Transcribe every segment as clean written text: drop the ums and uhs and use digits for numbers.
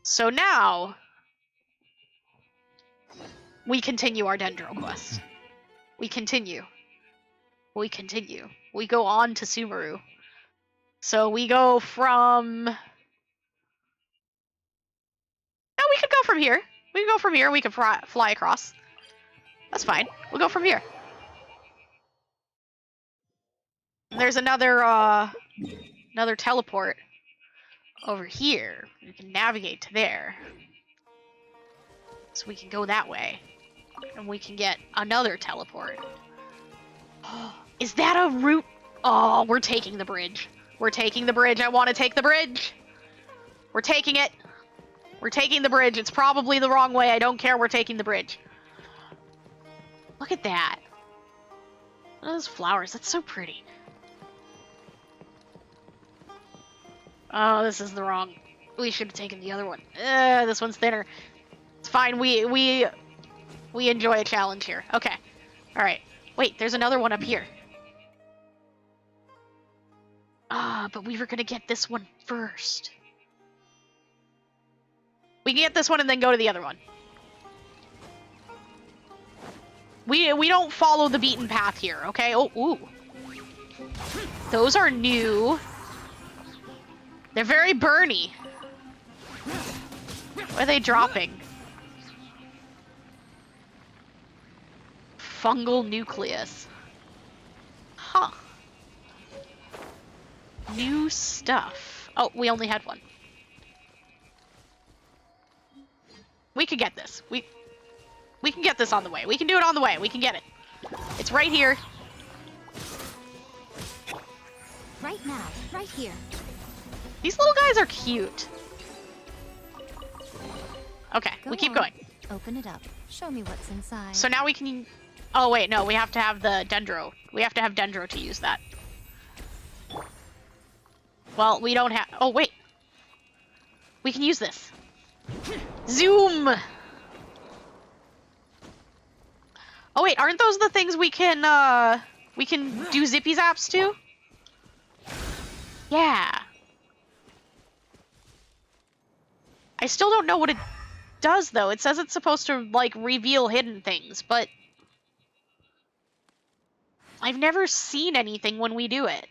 So now we continue our Dendro quest. We continue. We continue. We go on to Sumeru. So we go from... No, we could go from here. We can go from here. We can fly across. That's fine. We'll go from here. And there's another teleport over here. We can navigate to there. So we can go that way. And we can get another teleport. Is that a route? Oh, we're taking the bridge. We're taking the bridge. I want to take the bridge. We're taking it. We're taking the bridge. It's probably the wrong way. I don't care. We're taking the bridge. Look at that. Look at those flowers. That's so pretty. Oh, this is the wrong... We should have taken the other one. This one's thinner. It's fine. We enjoy a challenge here. Okay. Alright. Wait, there's another one up here. But we were gonna get this one first. We can get this one and then go to the other one. We don't follow the beaten path here, okay? Oh, ooh. Those are new. They're very burny. What are they dropping? Fungal nucleus. Huh. New stuff. Oh, we only had one. We could get this. We can get this on the way. We can do it on the way. We can get it. It's right here. Right now. Right here. These little guys are cute. Okay, we keep going. Open it up. Show me what's inside. So now we can... Oh, wait, no. We have to have the Dendro. We have to have Dendro to use that. Well, we don't have... Oh, wait. We can use this. Zoom! Oh, wait. Aren't those the things we can do zippy zaps to? Yeah. I still don't know what it does, though. It says it's supposed to, like, reveal hidden things, but... I've never seen anything when we do it.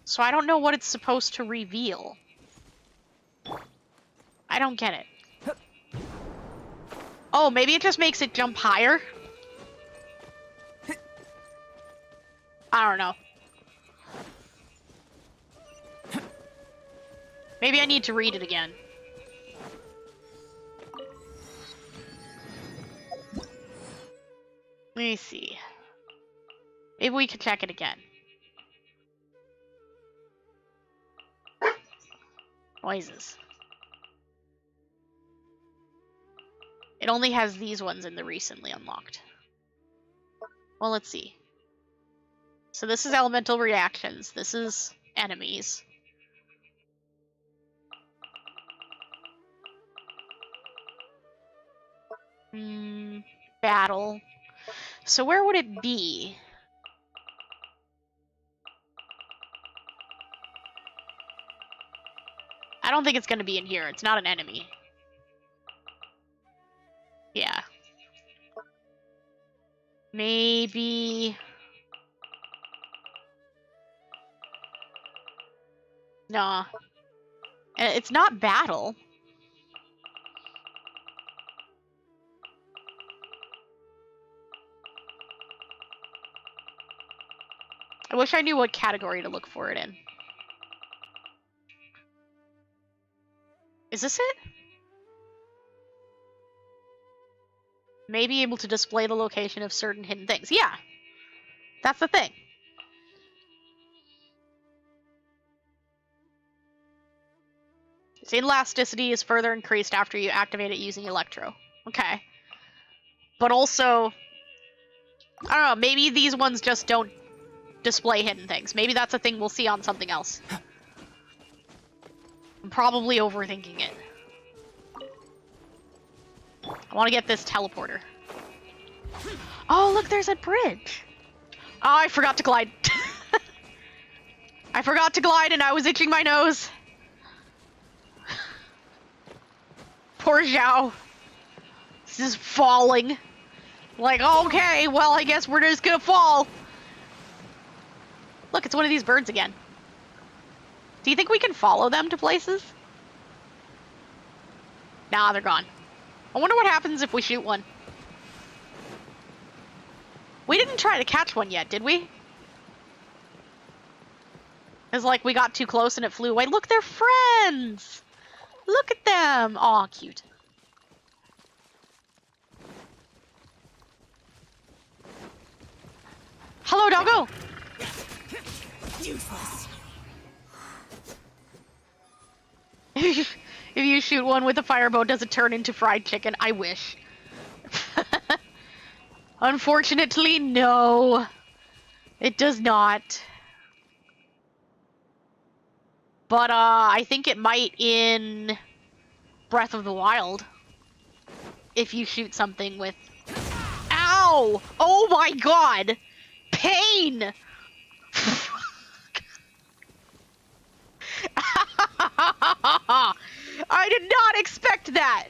So I don't know what it's supposed to reveal. I don't get it. Oh, maybe it just makes it jump higher? I don't know. Maybe I need to read it again. Let me see. Maybe we could check it again. Noises. It only has these ones in the recently unlocked. Well, let's see. So this is elemental reactions. This is enemies. Battle. So where would it be? I don't think it's going to be in here. It's not an enemy. Yeah. Maybe... Nah. It's not battle. I wish I knew what category to look for it in. Is this it? May be able to display the location of certain hidden things. Yeah! That's the thing. Its elasticity is further increased after you activate it using Electro. Okay. But also... I don't know, maybe these ones just don't display hidden things. Maybe that's a thing we'll see on something else. I'm probably overthinking it. I want to get this teleporter. Oh, look, there's a bridge. Oh, I forgot to glide. I forgot to glide and I was itching my nose. Poor Zhao. This is falling. Like, okay, well, I guess we're just gonna fall. Look, it's one of these birds again. Do you think we can follow them to places? Nah, they're gone. I wonder what happens if we shoot one. We didn't try to catch one yet, did we? It's like we got too close and it flew away. Look, they're friends! Look at them! Aw, cute. Hello, doggo! Useless. If you shoot one with a firebow, does it turn into fried chicken? I wish. Unfortunately, no. It does not. But, I think it might in Breath of the Wild. If you shoot something with... Ow! Oh my god! Pain! I did not expect that!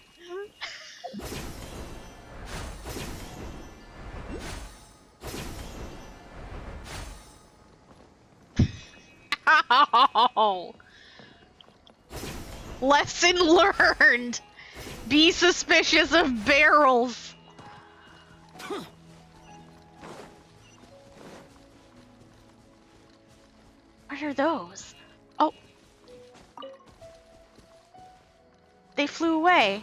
Ow! Lesson learned! Be suspicious of barrels! What are those? Oh. They flew away.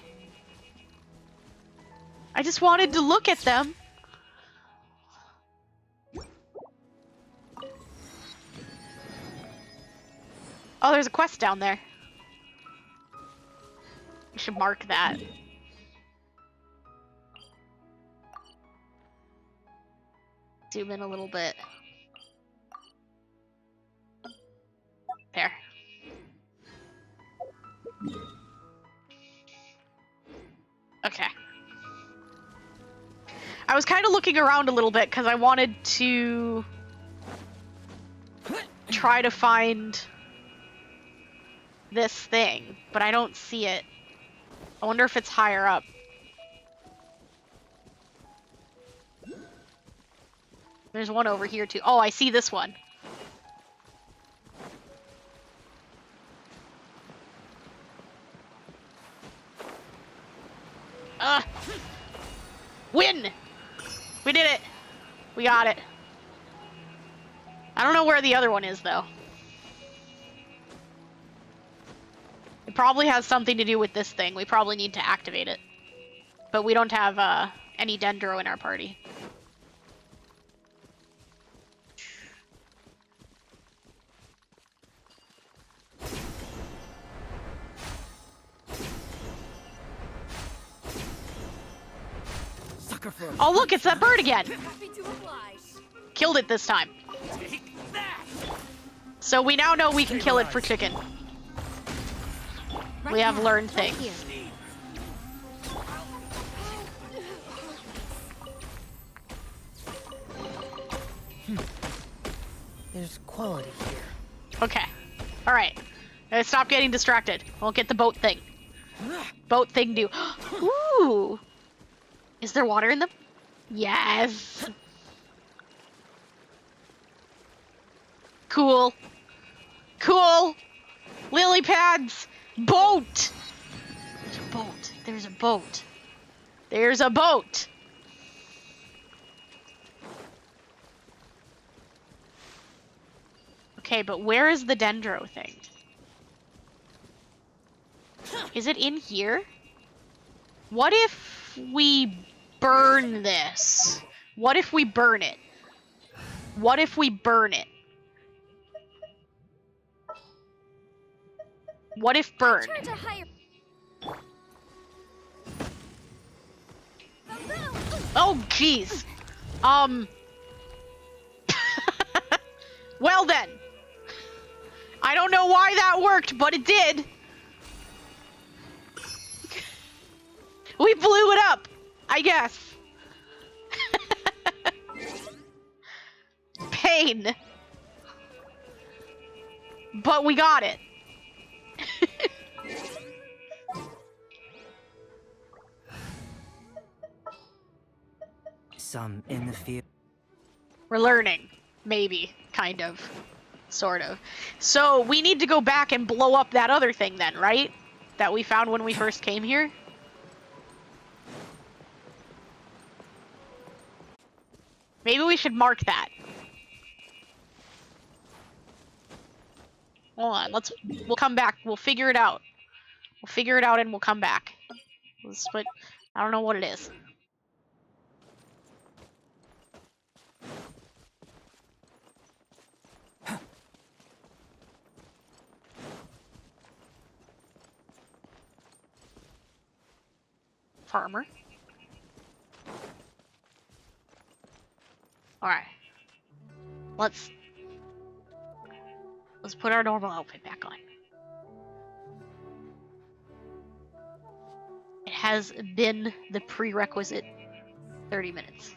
I just wanted to look at them. Oh, there's a quest down there. We should mark that. Zoom in a little bit. There. Okay. I was kind of looking around a little bit because I wanted to try to find this thing, but I don't see it. I wonder if it's higher up. There's one over here too. Oh, I see this one. Win! We did it! We got it. I don't know where the other one is, though. It probably has something to do with this thing. We probably need to activate it. But we don't have, any Dendro in our party. Oh, look, it's that bird again! Killed it this time. So we now know we can kill it for chicken. We have learned things. There's quality here. Okay. Alright. Stop getting distracted. We'll get the boat thing. Boat thing do. Ooh! Is there water in them? Yes! Cool. Cool! Lily pads! Boat! There's a boat. There's a boat. There's a boat! Okay, but where is the Dendro thing? Is it in here? What if we burn this? What if we burn it? What if we burn it? What if burn? Oh, jeez. Well then. I don't know why that worked, but it did. We blew it up, I guess. Pain. but we got it. Some in the field. We're learning. Maybe. Kind of. Sort of. So, we need to go back and blow up that other thing then, right? That we found when we first came here? Maybe we should mark that. Hold on, we'll come back. We'll figure it out. We'll figure it out and we'll come back. I don't know what it is. Farmer. Alright. Let's put our normal outfit back on. It has been the prerequisite 30 minutes.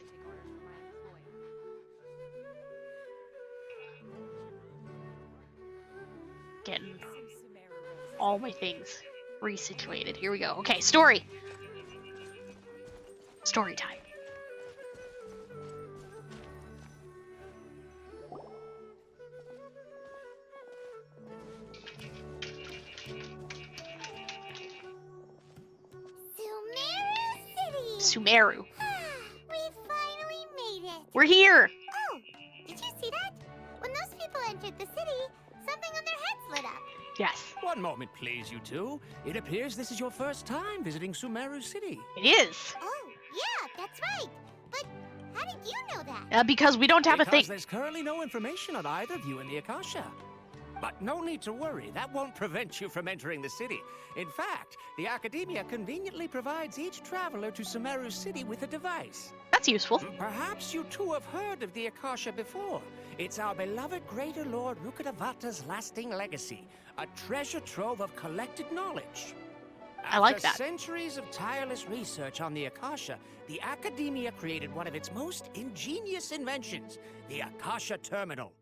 Getting all my things resituated. Here we go. Okay, story. Story time. Sumeru. We finally made it. We're here. Oh, did you see that? When those people entered the city, something on their heads lit up. Yes, One moment, please, you two. It appears this is your first time visiting Sumeru City. it is. Oh, yeah, that's right. But how did you know that? Because we don't have a Because thing. there's currently no information on either of you in the Akasha. But no need to worry, that won't prevent you from entering the city. In fact, the Academia conveniently provides each traveler to Sumeru City with a device. That's useful. Perhaps you two have heard of the Akasha before. It's our beloved Greater Lord Rukkhadevata's lasting legacy, a treasure trove of collected knowledge. I like After that. centuries of tireless research on the Akasha, the Academia created one of its most ingenious inventions, the Akasha Terminal.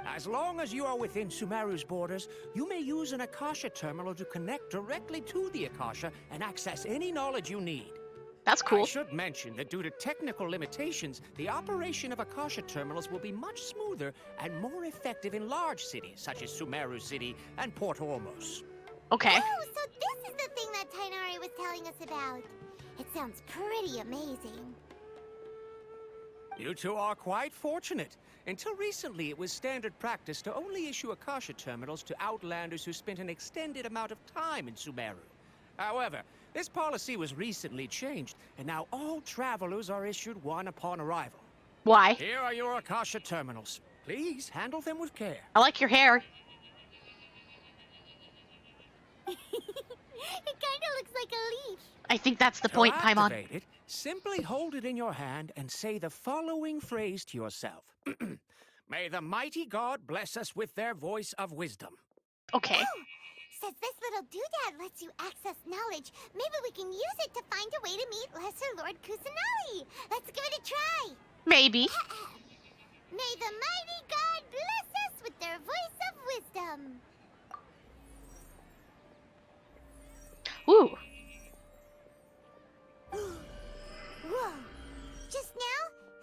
As long as you are within Sumeru's borders, you may use an Akasha terminal to connect directly to the Akasha and access any knowledge you need. That's I cool. should mention that due to technical limitations, the operation of Akasha terminals will be much smoother and more effective in large cities such as Sumeru City and Port Ormos. Okay. Oh, so this is the thing that Tainari was telling us about. It sounds pretty amazing. You two are quite fortunate. Until recently, it was standard practice to only issue Akasha terminals to outlanders who spent an extended amount of time in Sumeru. However, this policy was recently changed, and now all travelers are issued one upon arrival. Why? Here are your Akasha terminals. Please handle them with care. I like your hair. It kind of looks like a leaf. I think that's the To point, Paimon. activate it, simply hold it in your hand and say the following phrase to yourself. May the mighty God bless us with their voice of wisdom. Okay. Oh, since this little doodad lets you access knowledge, maybe we can use it to find a way to meet Lesser Lord Kusanali. Let's give it a try. Maybe. May the mighty God bless us with their voice of wisdom. Ooh. Whoa. Just now,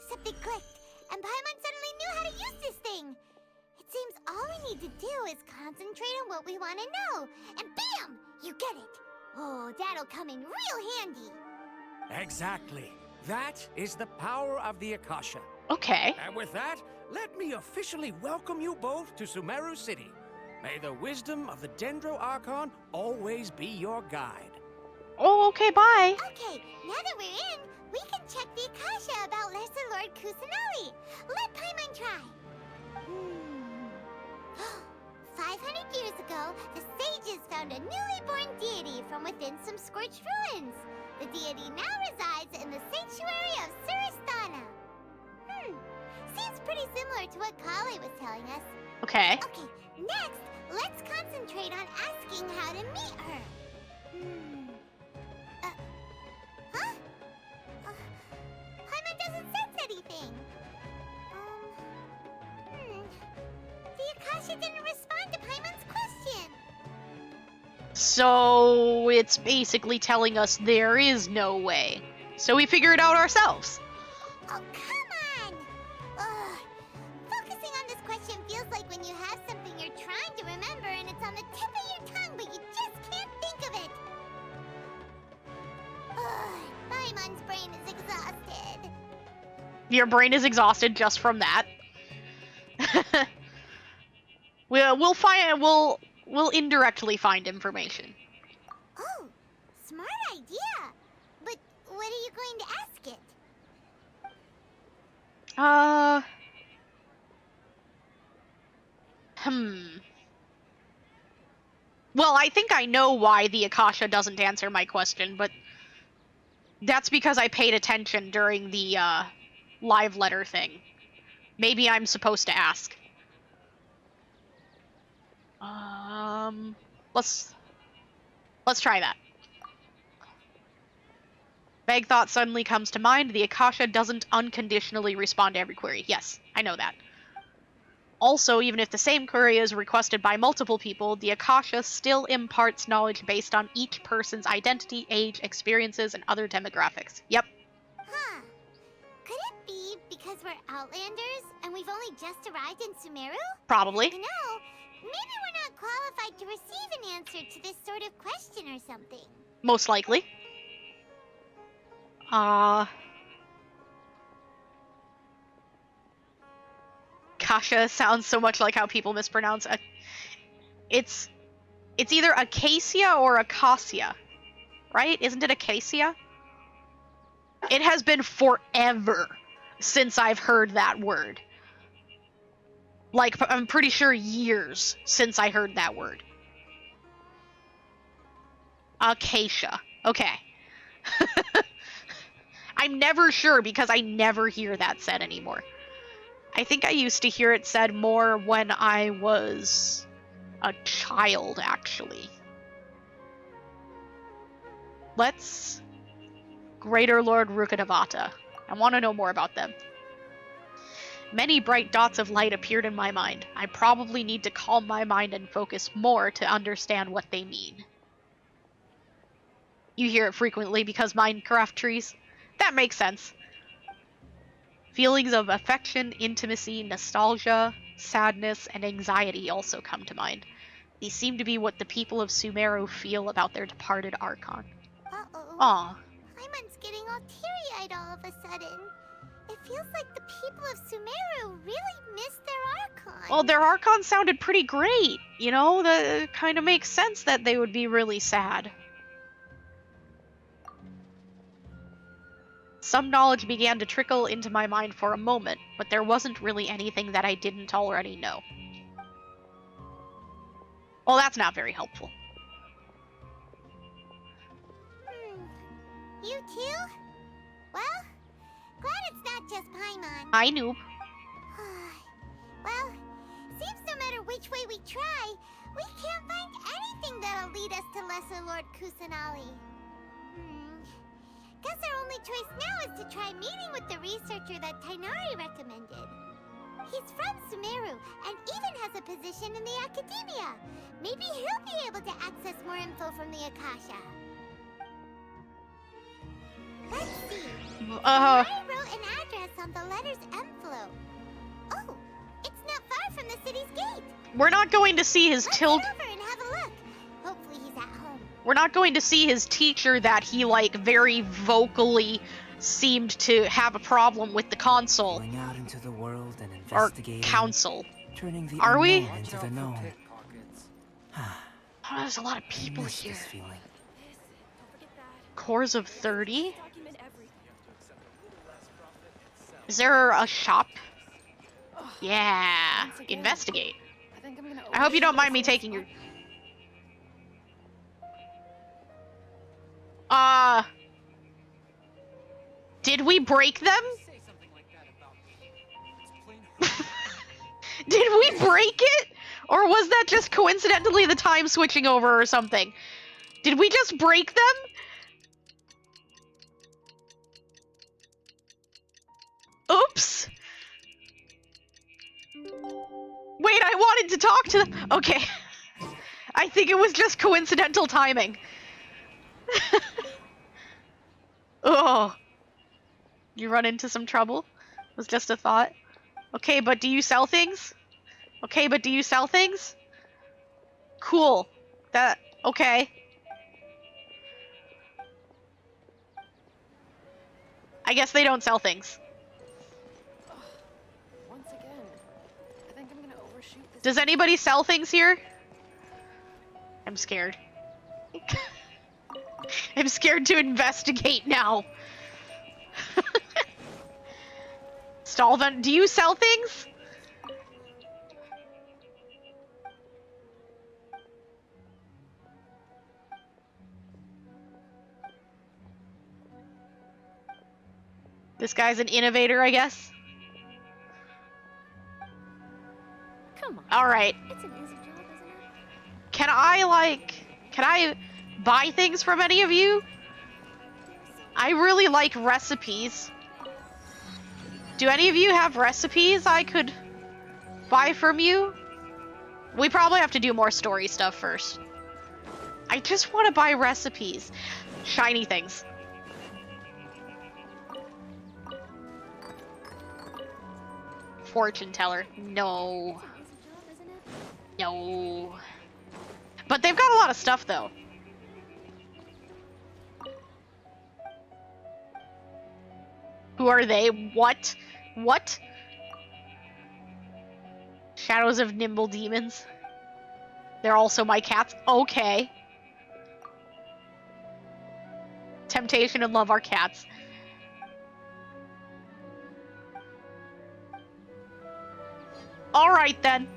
something clicked, and Paimon suddenly knew how to use this thing. It seems all we need to do is concentrate on what we want to know, and bam! You get it. Oh, that'll come in real handy. Exactly. That is the power of the Akasha. Okay. And with that, let me officially welcome you both to Sumeru City. May the wisdom of the Dendro Archon always be your guide. Oh, okay, bye. Okay, now that we're in, we can check the Akasha about Lesser Lord Kusanali. Let Paimon try. 500 years ago, the sages found a newly born deity from within some scorched ruins. The deity now resides in the sanctuary of Suristana. Seems pretty similar to what Kali was telling us. Okay. Okay, next, let's concentrate on asking how to meet her. Huh? Paimon doesn't sense anything. The Akasha didn't respond to Paimon's So it's basically telling us there is no way. So we figure it out ourselves. Oh, come on! Ugh. Focusing on this question feels like when you have something you're trying to remember and it's on the tip of your tongue, but you just can't think of it. Ugh. Paimon's brain is exhausted. Your brain is exhausted just from that. We'll indirectly find information. Oh, smart idea. But what are you going to ask it? Well, I think I know why the Akasha doesn't answer my question, but that's because I paid attention during the live letter thing. Maybe I'm supposed to ask. Let's try that. Vague thought suddenly comes to mind. The Akasha doesn't unconditionally respond to every query. Yes, I know that. Also, even if the same query is requested by multiple people, the Akasha still imparts knowledge based on each person's identity, age, experiences, and other demographics. Yep. Huh. Could it be because we're Outlanders and we've only just arrived in Sumeru? Probably. You know, maybe we're not qualified to receive an answer to this sort of question or something. Most likely. Kasha sounds so much like how people mispronounce it. It's either Acacia or Acacia, right? Isn't it Acacia? It has been forever since I've heard that word. Like, I'm pretty sure years since I heard that word. Acacia. Okay. I'm never sure because I never hear that said anymore. I think I used to hear it said more when I was a child, actually. Let's... Greater Lord Rukkhadevata. I want to know more about them. Many bright dots of light appeared in my mind. I probably need to calm my mind and focus more to understand what they mean. You hear it frequently because Minecraft trees? That makes sense. Feelings of affection, intimacy, nostalgia, sadness, and anxiety also come to mind. These seem to be what the people of Sumeru feel about their departed Archon. Uh-oh. Aw. Paimon's getting all teary-eyed all of a sudden. It feels like the people of Sumeru really miss their Archon. Well, their Archon sounded pretty great. You know, that kind of makes sense that they would be really sad. Some knowledge began to trickle into my mind for a moment, but there wasn't really anything that I didn't already know. Well, that's not very helpful. You too? Well, glad it's not just Paimon. I knew. Well, seems no matter which way we try, we can't find anything that'll lead us to Lesser Lord Kusanali. Guess our only choice now is to try meeting with the researcher that Tainari recommended. He's from Sumeru and even has a position in the academia. Maybe he'll be able to access more info from the Akasha. Let's see. Tainari wrote an address on the letter's envelope. Oh, it's not far from the city's gate. We're not going to see his Let's tilt. head over and have a look. Hopefully he's at home. We're not going to see his teacher that he, like, very vocally seemed to have a problem with the console. Going out into the world and Or investigating, council. turning the Are we? unknown into the known. Oh, there's a lot of people Miss here. this feeling. Cores of 30? Is there a shop? Yeah. Investigate. I hope you don't mind me taking your... Did we break them? Did we break it? Or was that just coincidentally the time switching over or something? Did we just break them? Oops. Wait, I wanted to talk to them. Okay. I I think it was just coincidental timing. Oh, you run into some trouble? Was just a thought. Okay, but do you sell things? Okay, but do you sell things? Cool. That, okay. I guess they don't sell things. Once again, I think I'm gonna overshoot this. Does anybody sell things here? I'm scared. I'm scared to investigate now. Stalvin, do you sell things? This guy's an innovator, I guess. Come on. All right. It's an easy job, isn't it? Can I buy things from any of you? I really like recipes. Do any of you have recipes I could buy from you? We probably have to do more story stuff first. I just want to buy recipes. Shiny things. Fortune teller. No. It's an easy job, isn't it? No. But they've got a lot of stuff, though. Who are they? What? What? Shadows of nimble demons. They're also my cats. Okay. Temptation and love are cats. Alright then.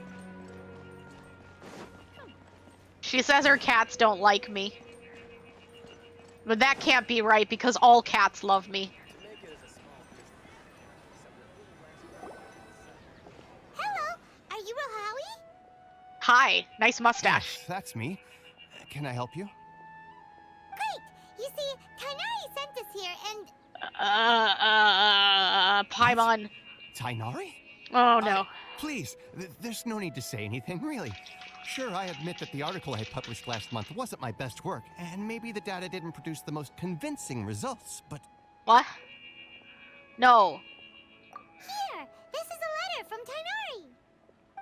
She says her cats don't like me. But that can't be right because all cats love me. Hello, are you Rohawi? Hi, nice mustache. Yes, that's me. Can I help you? Great! You see, Tainari sent us here and... Paimon. Tainari? Oh no. Please, there's no need to say anything, really. Sure, I admit that the article I published last month wasn't my best work, and maybe the data didn't produce the most convincing results, but... What? No. Here! This is a letter from Tainari!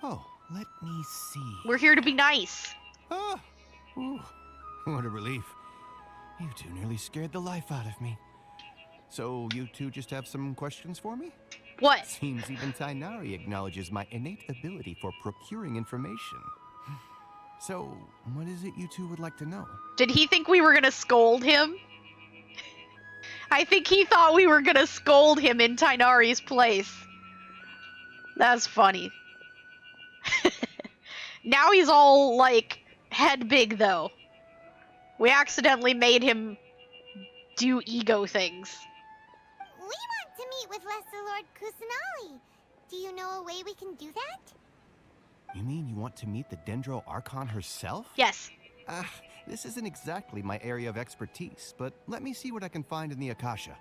Oh, let me see. We're here to be nice. Ah, ooh, what a relief. You two nearly scared the life out of me. So, you two just have some questions for me? What? Seems even Tainari acknowledges my innate ability for procuring information. So, what is it you two would like to know? Did he think we were gonna scold him? I think he thought we were gonna scold him in Tainari's place. That's funny. Now he's all, like, head big, though. We accidentally made him do ego things. We want to meet with Lesser Lord Kusanali. Do you know a way we can do that? You mean you want to meet the Dendro Archon herself? Yes. This isn't exactly my area of expertise, but let me see what I can find in the Akasha.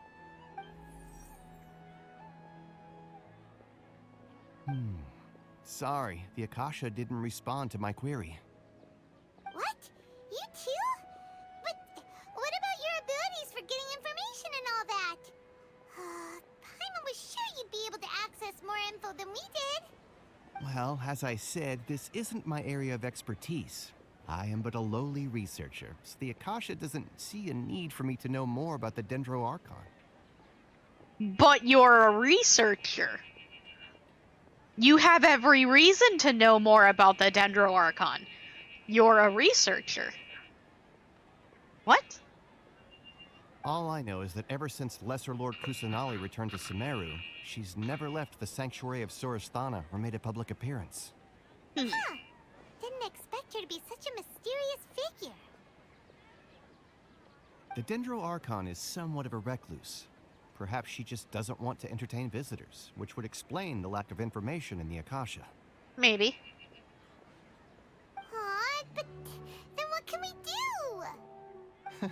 Sorry, the Akasha didn't respond to my query. What? You too? But what about your abilities for getting information and all that? Paimon was sure you'd be able to access more info than we did. Well, as I said, this isn't my area of expertise. I am but a lowly researcher, so the Akasha doesn't see a need for me to know more about the Dendro Archon. But you're a researcher. You have every reason to know more about the Dendro Archon. You're a researcher. What? All I know is that ever since Lesser Lord Kusanali returned to Sumeru, she's never left the Sanctuary of Sorasthana or made a public appearance. Didn't expect her to be such a mysterious figure. The Dendro Archon is somewhat of a recluse. Perhaps she just doesn't want to entertain visitors, which would explain the lack of information in the Akasha. Maybe. Aw, but then what can we do?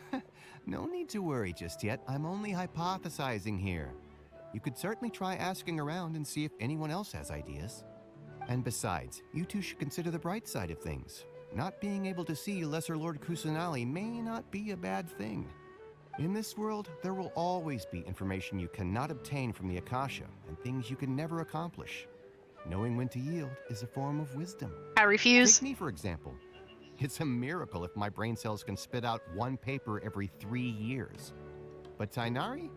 No need to worry just yet. I'm only hypothesizing here. You could certainly try asking around and see if anyone else has ideas. And besides, you two should consider the bright side of things. not being able to see Lesser Lord Kusanali may not be a bad thing. In this world, there will always be information you cannot obtain from the Akasha and things you can never accomplish. Knowing when to yield is a form of wisdom. I refuse. Take me, for example. It's a miracle if my brain cells can spit out one paper every 3 years. But Tainari?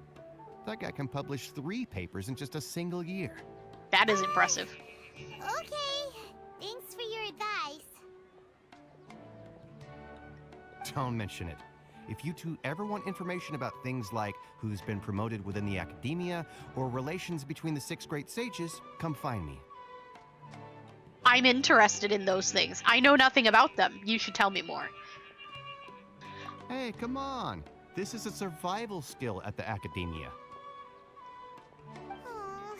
That guy can publish 3 papers in just a single year. That is impressive. Okay, thanks for your advice. Don't mention it. If you two ever want information about things like who's been promoted within the academia or relations between the 6 great sages, come find me. I'm interested in those things. I know nothing about them. You should tell me more. Hey, come on. This is a survival skill at the academia. Oh,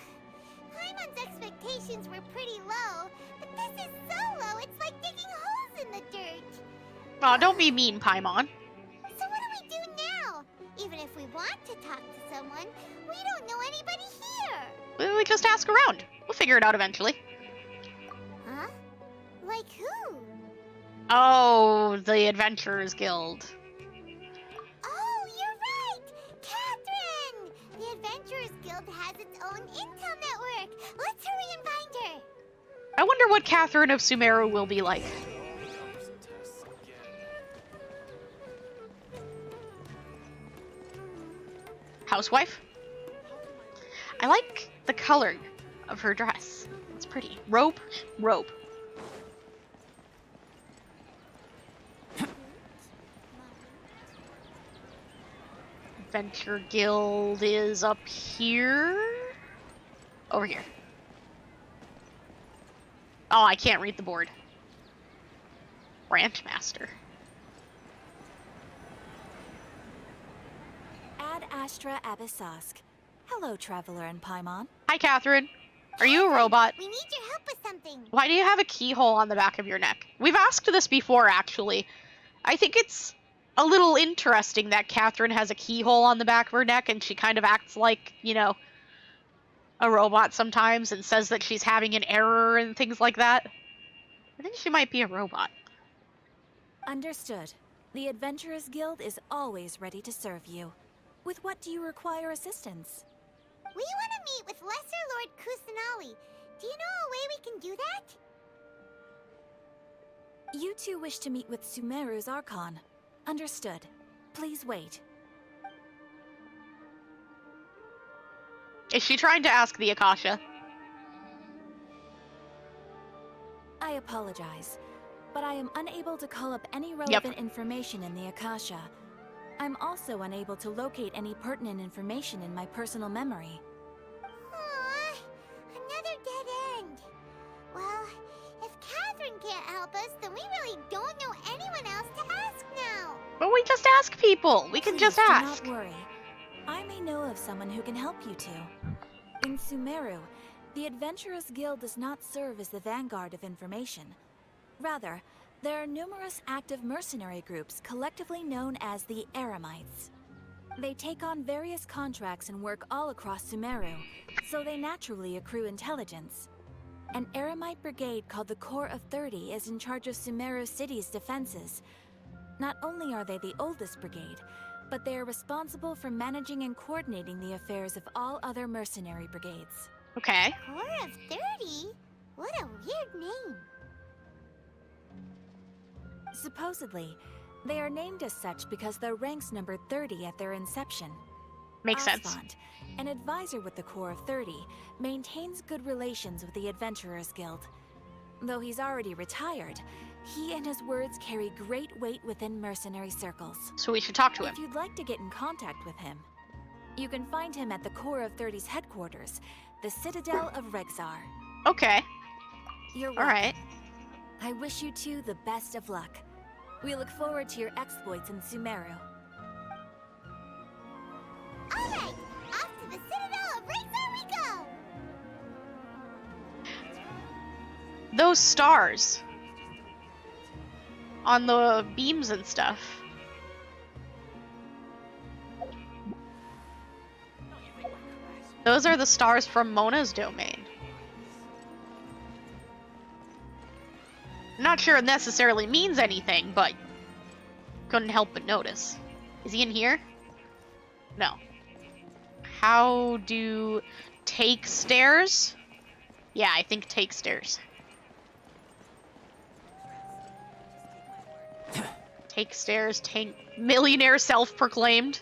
Paimon's expectations were pretty low, but this is so low it's like digging holes in the dirt. Aw, don't be mean, Paimon. So what do we do now? Even if we want to talk to someone, we don't know anybody here. We just ask around. We'll figure it out eventually. Huh? Like who? Oh, the Adventurers Guild. Oh, you're right! Catherine! The Adventurers Guild has its own intel network. Let's hurry and find her. I wonder what Catherine of Sumeru will be like. Housewife? I like the color of her dress. It's pretty. Rope? Rope. Adventure Guild is up here? Over here. Oh, I can't read the board. Branch Master. Ad Astra Abyssosk. Hello, Traveler and Paimon. Hi, Catherine. Are you a robot? We need your help with something. Why do you have a keyhole on the back of your neck? We've asked this before, actually. I think it's a little interesting that Catherine has a keyhole on the back of her neck and she kind of acts like, you know, a robot sometimes and says that she's having an error and things like that. I think she might be a robot. Understood. The Adventurers Guild is always ready to serve you. With what do you require assistance? We want to meet with Lesser Lord Kusanali. Do you know a way we can do that? You two wish to meet with Sumeru's Archon. Understood. Please wait. Is she trying to ask the Akasha? I apologize, but I am unable to call up any relevant information in the Akasha. I'm also unable to locate any pertinent information in my personal memory. Aww, another dead end. Well, if Catherine can't help us, then we really don't know anyone else to ask now. But we just ask people. We can Please just ask. do not worry. I may know of someone who can help you two. In Sumeru, the Adventurers Guild does not serve as the vanguard of information. Rather, there are numerous active mercenary groups collectively known as the Eremites. They take on various contracts and work all across Sumeru, so they naturally accrue intelligence. An Eremite brigade called the Corps of 30 is in charge of Sumeru City's defenses. Not only are they the oldest brigade, but they are responsible for managing and coordinating the affairs of all other mercenary brigades. Okay. Corps of 30? What a weird name. Supposedly, they are named as such because their ranks numbered 30 at their inception. Makes sense. Osvant, an advisor with the Corps of 30, maintains good relations with the Adventurers Guild. Though he's already retired, he and his words carry great weight within mercenary circles. So we should talk to him. If you'd like to get in contact with him, you can find him at the Corps of 30's headquarters, the Citadel of Rexar. Okay. You're All welcome. right. I wish you two the best of luck. We look forward to your exploits in Sumeru. All right, off to the Citadel of Rexar we go. Those stars on the beams and stuff. Those are the stars from Mona's domain. not sure it necessarily means anything, but couldn't help but notice. Is he in here? No. How do... Take stairs? Yeah, I think take stairs. Take stairs, tank... Millionaire self-proclaimed.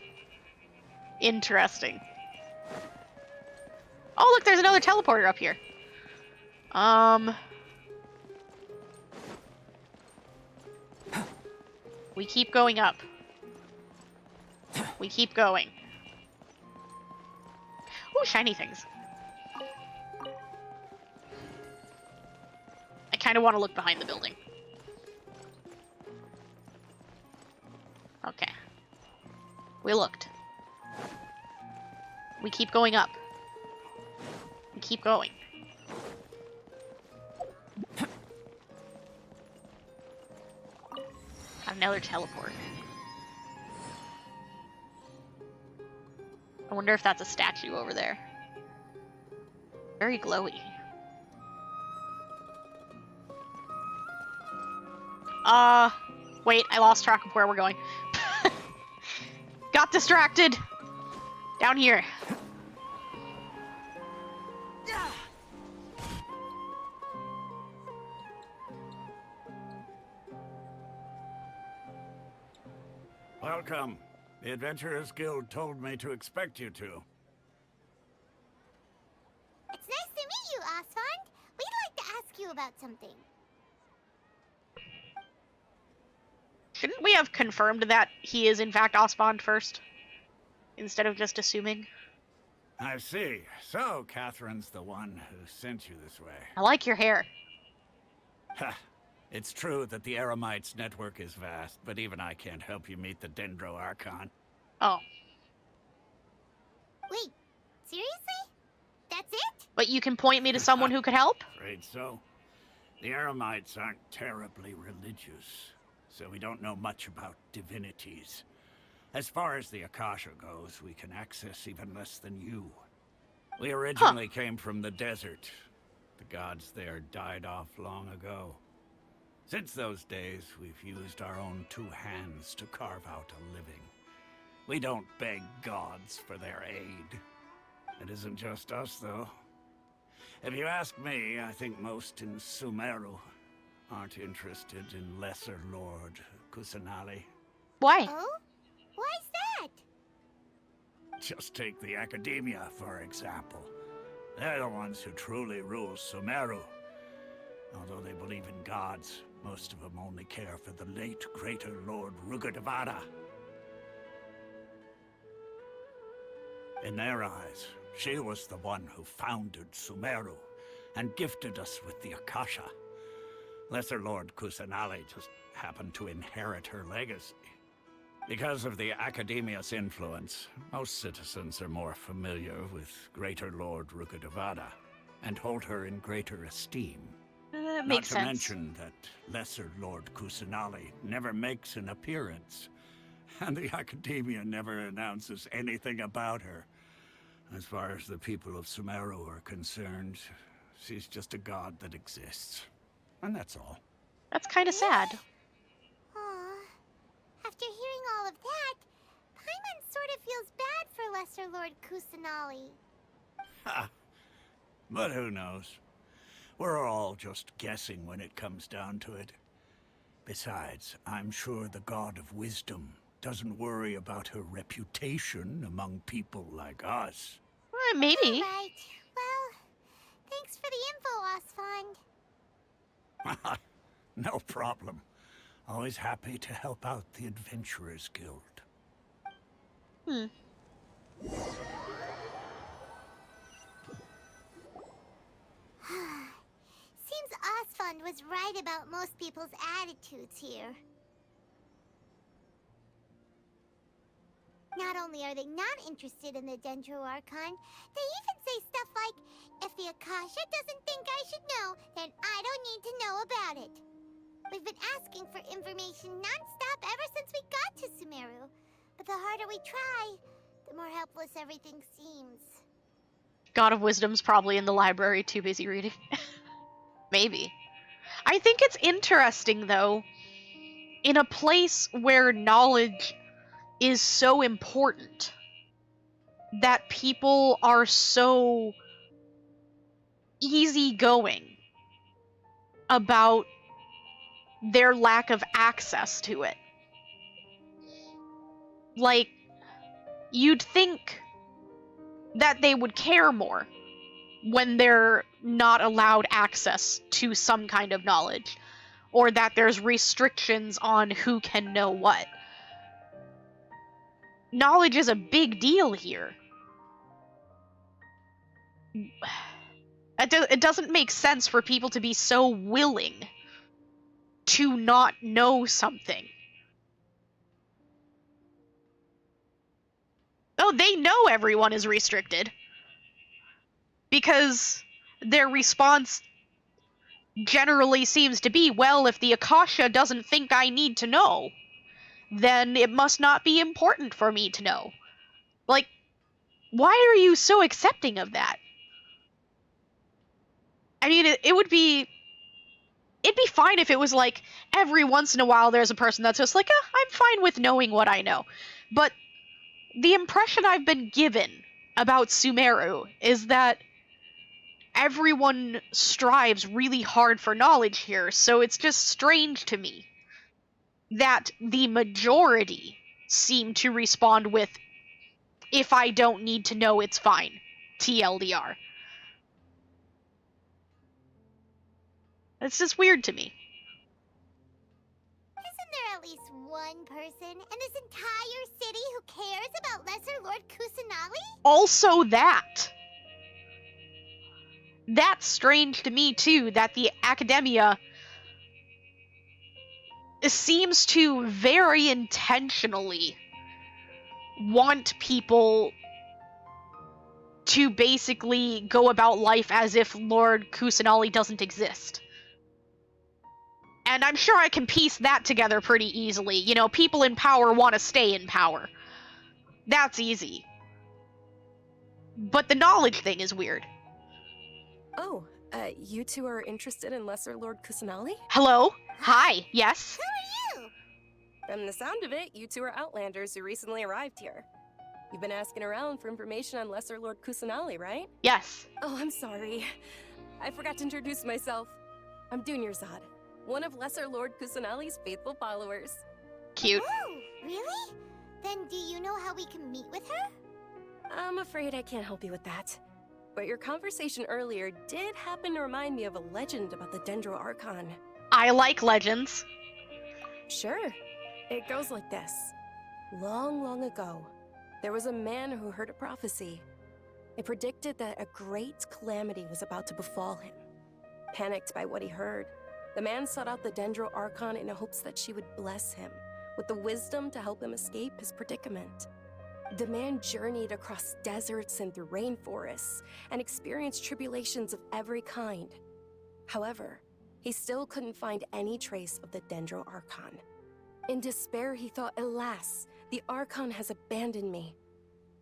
Interesting. Oh, look, there's another teleporter up here. We keep going up. We keep going. Ooh, shiny things. I kind of want to look behind the building. Okay. We looked. We keep going up. We keep going. Another teleport. I wonder if that's a statue over there. Very glowy. Wait, I lost track of where we're going. Got distracted! Down here. Welcome. The Adventurers Guild told me to expect you to. It's nice to meet you, Osfond. We'd like to ask you about something. Shouldn't we have confirmed that he is in fact Osbond first? Instead of just assuming? I see. So, Catherine's the one who sent you this way. I like your hair. Ha! It's true that the Eremites network is vast, but even I can't help you meet the Dendro Archon. Oh. Wait, seriously? That's it? But you can point me to someone who could help? Afraid so. The Eremites aren't terribly religious, so we don't know much about divinities. As far as the Akasha goes, we can access even less than you. We originally came from the desert. The gods there died off long ago. Since those days, we've used our own two hands to carve out a living. We don't beg gods for their aid. It isn't just us, though. If you ask me, I think most in Sumeru aren't interested in Lesser Lord Kusanali. Why? Oh? Why's that? Just take the Academia, for example. They're the ones who truly rule Sumeru. Although they believe in gods, most of them only care for the late Greater Lord Rugurdevada. In their eyes, she was the one who founded Sumeru and gifted us with the Akasha. Lesser Lord Kusanali just happened to inherit her legacy. Because of the Academia's influence, most citizens are more familiar with Greater Lord Rugurdevada and hold her in greater esteem. Makes Not to sense. mention that Lesser Lord Kusanali never makes an appearance, and the Academia never announces anything about her. As far as the people of Sumeru are concerned, she's just a god that exists. And that's all. That's kind of sad. Aw. After hearing all of that, Paimon sort of feels bad for Lesser Lord Kusanali. Ha! But who knows? We're all just guessing when it comes down to it. Besides, I'm sure the God of Wisdom doesn't worry about her reputation among people like us. Maybe. Right. Well, thanks for the info, Osfond. No problem. Always happy to help out the Adventurers Guild. Seems Osfond was right about most people's attitudes here. Not only are they not interested in the Dendro Archon, they even say stuff like, if the Akasha doesn't think I should know, then I don't need to know about it. We've been asking for information non-stop ever since we got to Sumeru. But the harder we try, the more helpless everything seems. God of Wisdom's probably in the library, too busy reading. Maybe. I think it's interesting, though, in a place where knowledge is so important, that people are so easygoing about their lack of access to it. Like, you'd think that they would care more when they're not allowed access to some kind of knowledge, or that there's restrictions on who can know what. Knowledge is a big deal here. It doesn't make sense for people to be so willing to not know something. Oh, they know everyone is restricted. Because their response generally seems to be, well, if the Akasha doesn't think I need to know, then it must not be important for me to know. Like, why are you so accepting of that? I mean, it'd be fine if it was like, every once in a while there's a person that's just like, I'm fine with knowing what I know. But the impression I've been given about Sumeru is that everyone strives really hard for knowledge here, so it's just strange to me that the majority seem to respond with, if I don't need to know, it's fine. TLDR. It's just weird to me. Isn't there at least one person in this entire city who cares about Lesser Lord Kusanali? Also that. That's strange to me, too, that the Academia seems to very intentionally want people to basically go about life as if Lord Kusanali doesn't exist. And I'm sure I can piece that together pretty easily. You know, people in power want to stay in power. That's easy. But the knowledge thing is weird. Oh, you two are interested in Lesser Lord Kusanali? Hello? Hi, yes? Who are you? From the sound of it, you two are Outlanders who recently arrived here. You've been asking around for information on Lesser Lord Kusanali, right? Yes. Oh, I'm sorry. I forgot to introduce myself. I'm Dunyarzad, one of Lesser Lord Kusanali's faithful followers. Cute. Oh, really? Then do you know how we can meet with her? I'm afraid I can't help you with that. But your conversation earlier did happen to remind me of a legend about the Dendro Archon. I like legends. Sure. It goes like this. Long, long ago, there was a man who heard a prophecy. It predicted that a great calamity was about to befall him. Panicked by what he heard, the man sought out the Dendro Archon in hopes that she would bless him with the wisdom to help him escape his predicament. The man journeyed across deserts and through rainforests and experienced tribulations of every kind. However, he still couldn't find any trace of the Dendro Archon. In despair, he thought, alas, the Archon has abandoned me.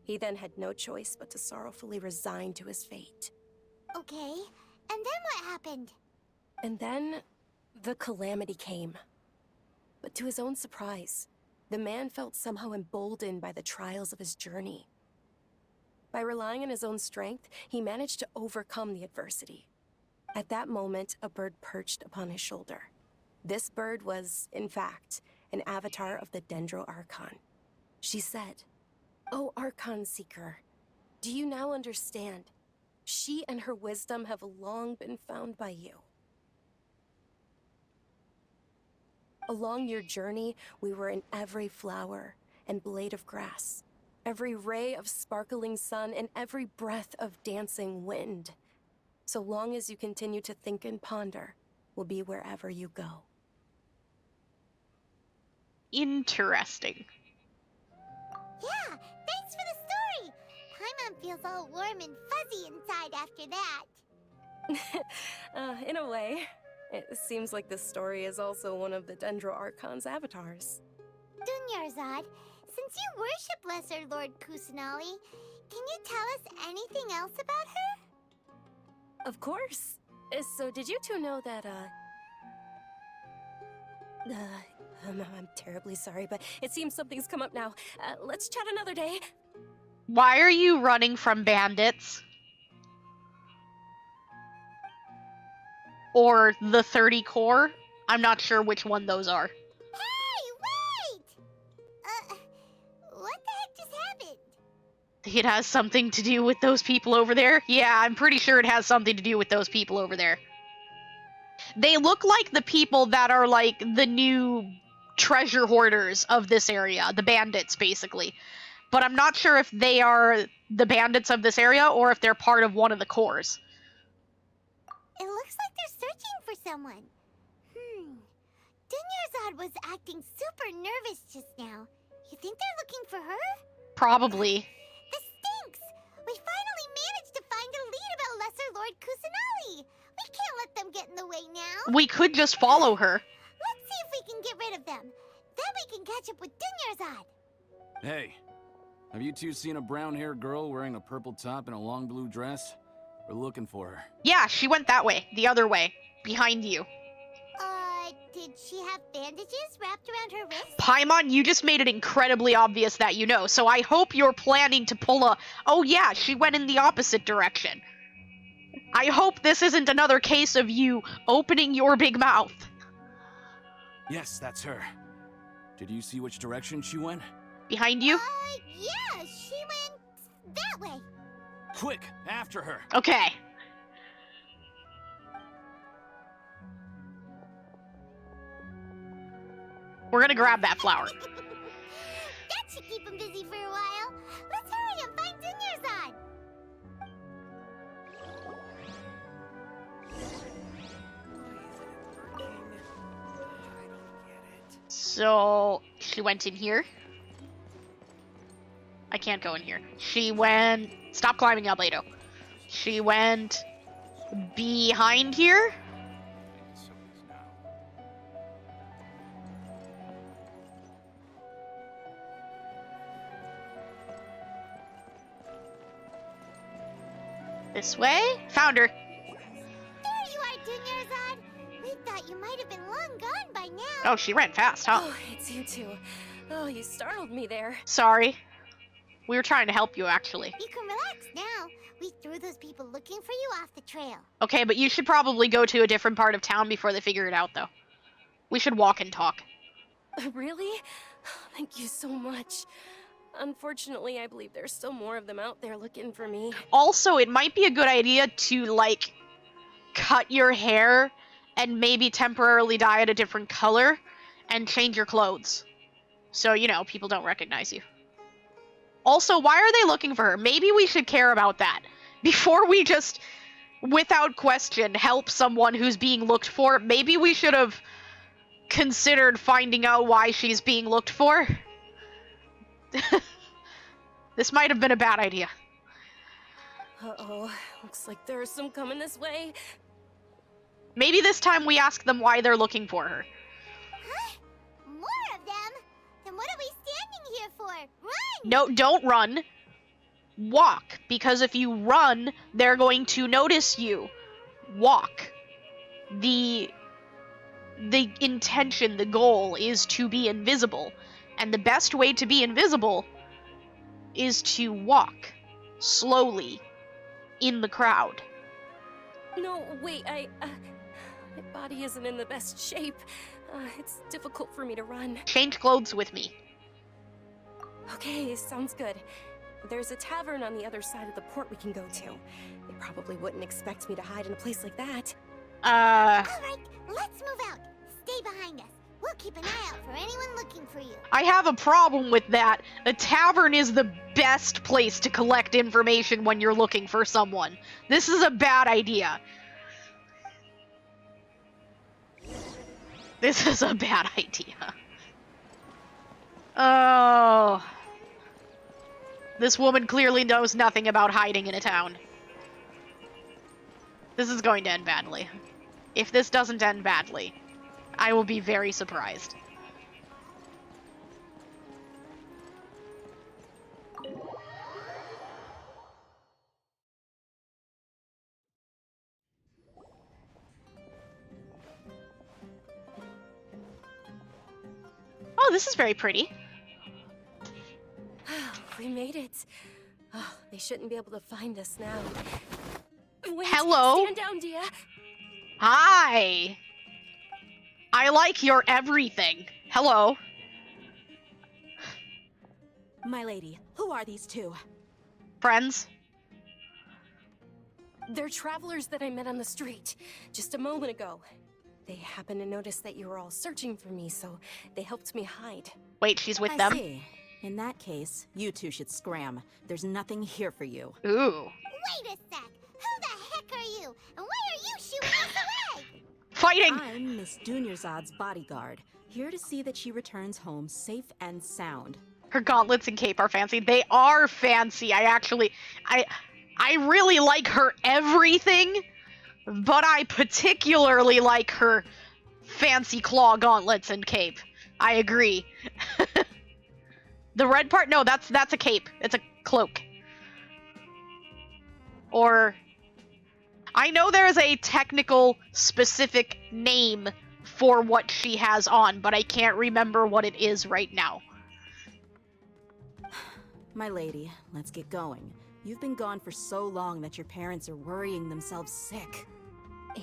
He then had no choice but to sorrowfully resign to his fate. Okay, and then what happened? And then, the calamity came. But to his own surprise, the man felt somehow emboldened by the trials of his journey. By relying on his own strength, he managed to overcome the adversity. At that moment, a bird perched upon his shoulder. This bird was, in fact, an avatar of the Dendro Archon. She said, "O Archon Seeker, do you now understand? She and her wisdom have long been found by you. Along your journey, we were in every flower and blade of grass, every ray of sparkling sun, and every breath of dancing wind. So long as you continue to think and ponder, we'll be wherever you go." Interesting. Yeah, thanks for the story. Paimon feels all warm and fuzzy inside after that. In a way. It seems like this story is also one of the Dendro Archon's avatars. Dunyarzad, since you worship Lesser Lord Kusanali, can you tell us anything else about her? Of course. So did you two know that, I'm terribly sorry, but it seems something's come up now. Let's chat another day. Why are you running from bandits? Or the 30 core? I'm not sure which one those are. Hey, wait! What the heck just happened? It has something to do with those people over there? Yeah, I'm pretty sure it has something to do with those people over there. They look like the people that are like the new treasure hoarders of this area. The bandits, basically. But I'm not sure if they are the bandits of this area or if they're part of one of the cores. It looks like they're searching for someone. Dunyarzad was acting super nervous just now. You think they're looking for her? Probably. This stinks! We finally managed to find a lead about Lesser Lord Kusanali. We can't let them get in the way now. We could just follow her. Let's see if we can get rid of them. Then we can catch up with Dunyarzad. Hey, have you two seen a brown-haired girl wearing a purple top and a long blue dress? We're looking for her. Yeah, she went that way. The other way. Behind you. Did she have bandages wrapped around her wrist? Paimon, you just made it incredibly obvious that you know, so I hope you're planning to pull a... Oh yeah, she went in the opposite direction. I hope this isn't another case of you opening your big mouth. Yes, that's her. Did you see which direction she went? Behind you? Yeah, she went that way. Quick, after her. Okay. We're gonna grab that flower. That should keep him busy for a while. Let's hurry and find Dunyarzad. So, she went in here. I can't go in here. She went... Stop climbing, Albedo. She went behind here. This way? Found her. There you are, Dunyarzad. We thought you might have been long gone by now. Oh, she ran fast, huh? Oh, it's you two. Oh, you startled me there. Sorry. We were trying to help you, actually. You can relax now. We threw those people looking for you off the trail. Okay, but you should probably go to a different part of town before they figure it out, though. We should walk and talk. Really? Thank you so much. Unfortunately, I believe there's still more of them out there looking for me. Also, it might be a good idea to, like, cut your hair and maybe temporarily dye it a different color and change your clothes. So, you know, people don't recognize you. Also, why are they looking for her? Maybe we should care about that before we just, without question, help someone who's being looked for. Maybe we should have considered finding out why she's being looked for. This might have been a bad idea. Uh-oh. Looks like there's some coming this way. Maybe this time we ask them why they're looking for her. Huh? More of them? Then what are we standing here for? Run! No, don't run. Walk, because if you run, they're going to notice you. Walk. The intention, the goal, is to be invisible. And the best way to be invisible is to walk slowly in the crowd. No, wait, my body isn't in the best shape. It's difficult for me to run. Change clothes with me. Okay, sounds good. There's a tavern on the other side of the port we can go to. They probably wouldn't expect me to hide in a place like that. Alright, let's move out. Stay behind us. We'll keep an eye out for anyone looking for you. I have a problem with that. A tavern is the best place to collect information when you're looking for someone. This is a bad idea. This is a bad idea. Oh. This woman clearly knows nothing about hiding in a town. This is going to end badly. If this doesn't end badly, I will be very surprised. this is very pretty. We made it. Oh, they shouldn't be able to find us now. Wait, Hello? Stand down, Dia. Hi! I like your everything. Hello. My lady, who are these two? Friends? They're travelers that I met on the street just a moment ago. They happened to notice that you were all searching for me, so they helped me hide. Wait, she's with I them? see. In that case, you two should scram. There's nothing here for you. Ooh. Wait a sec. Who the heck are you? And why are you shooing us away? Fighting! I'm Miss Dunyarzad's bodyguard, here to see that she returns home safe and sound. Her gauntlets and cape are fancy. They are fancy. I really like her everything, but I particularly like her fancy claw gauntlets and cape. I agree. The red part? No, that's a cape. It's a cloak. Or I know there's a technical specific name for what she has on, but I can't remember what it is right now. My lady, let's get going. You've been gone for so long that your parents are worrying themselves sick.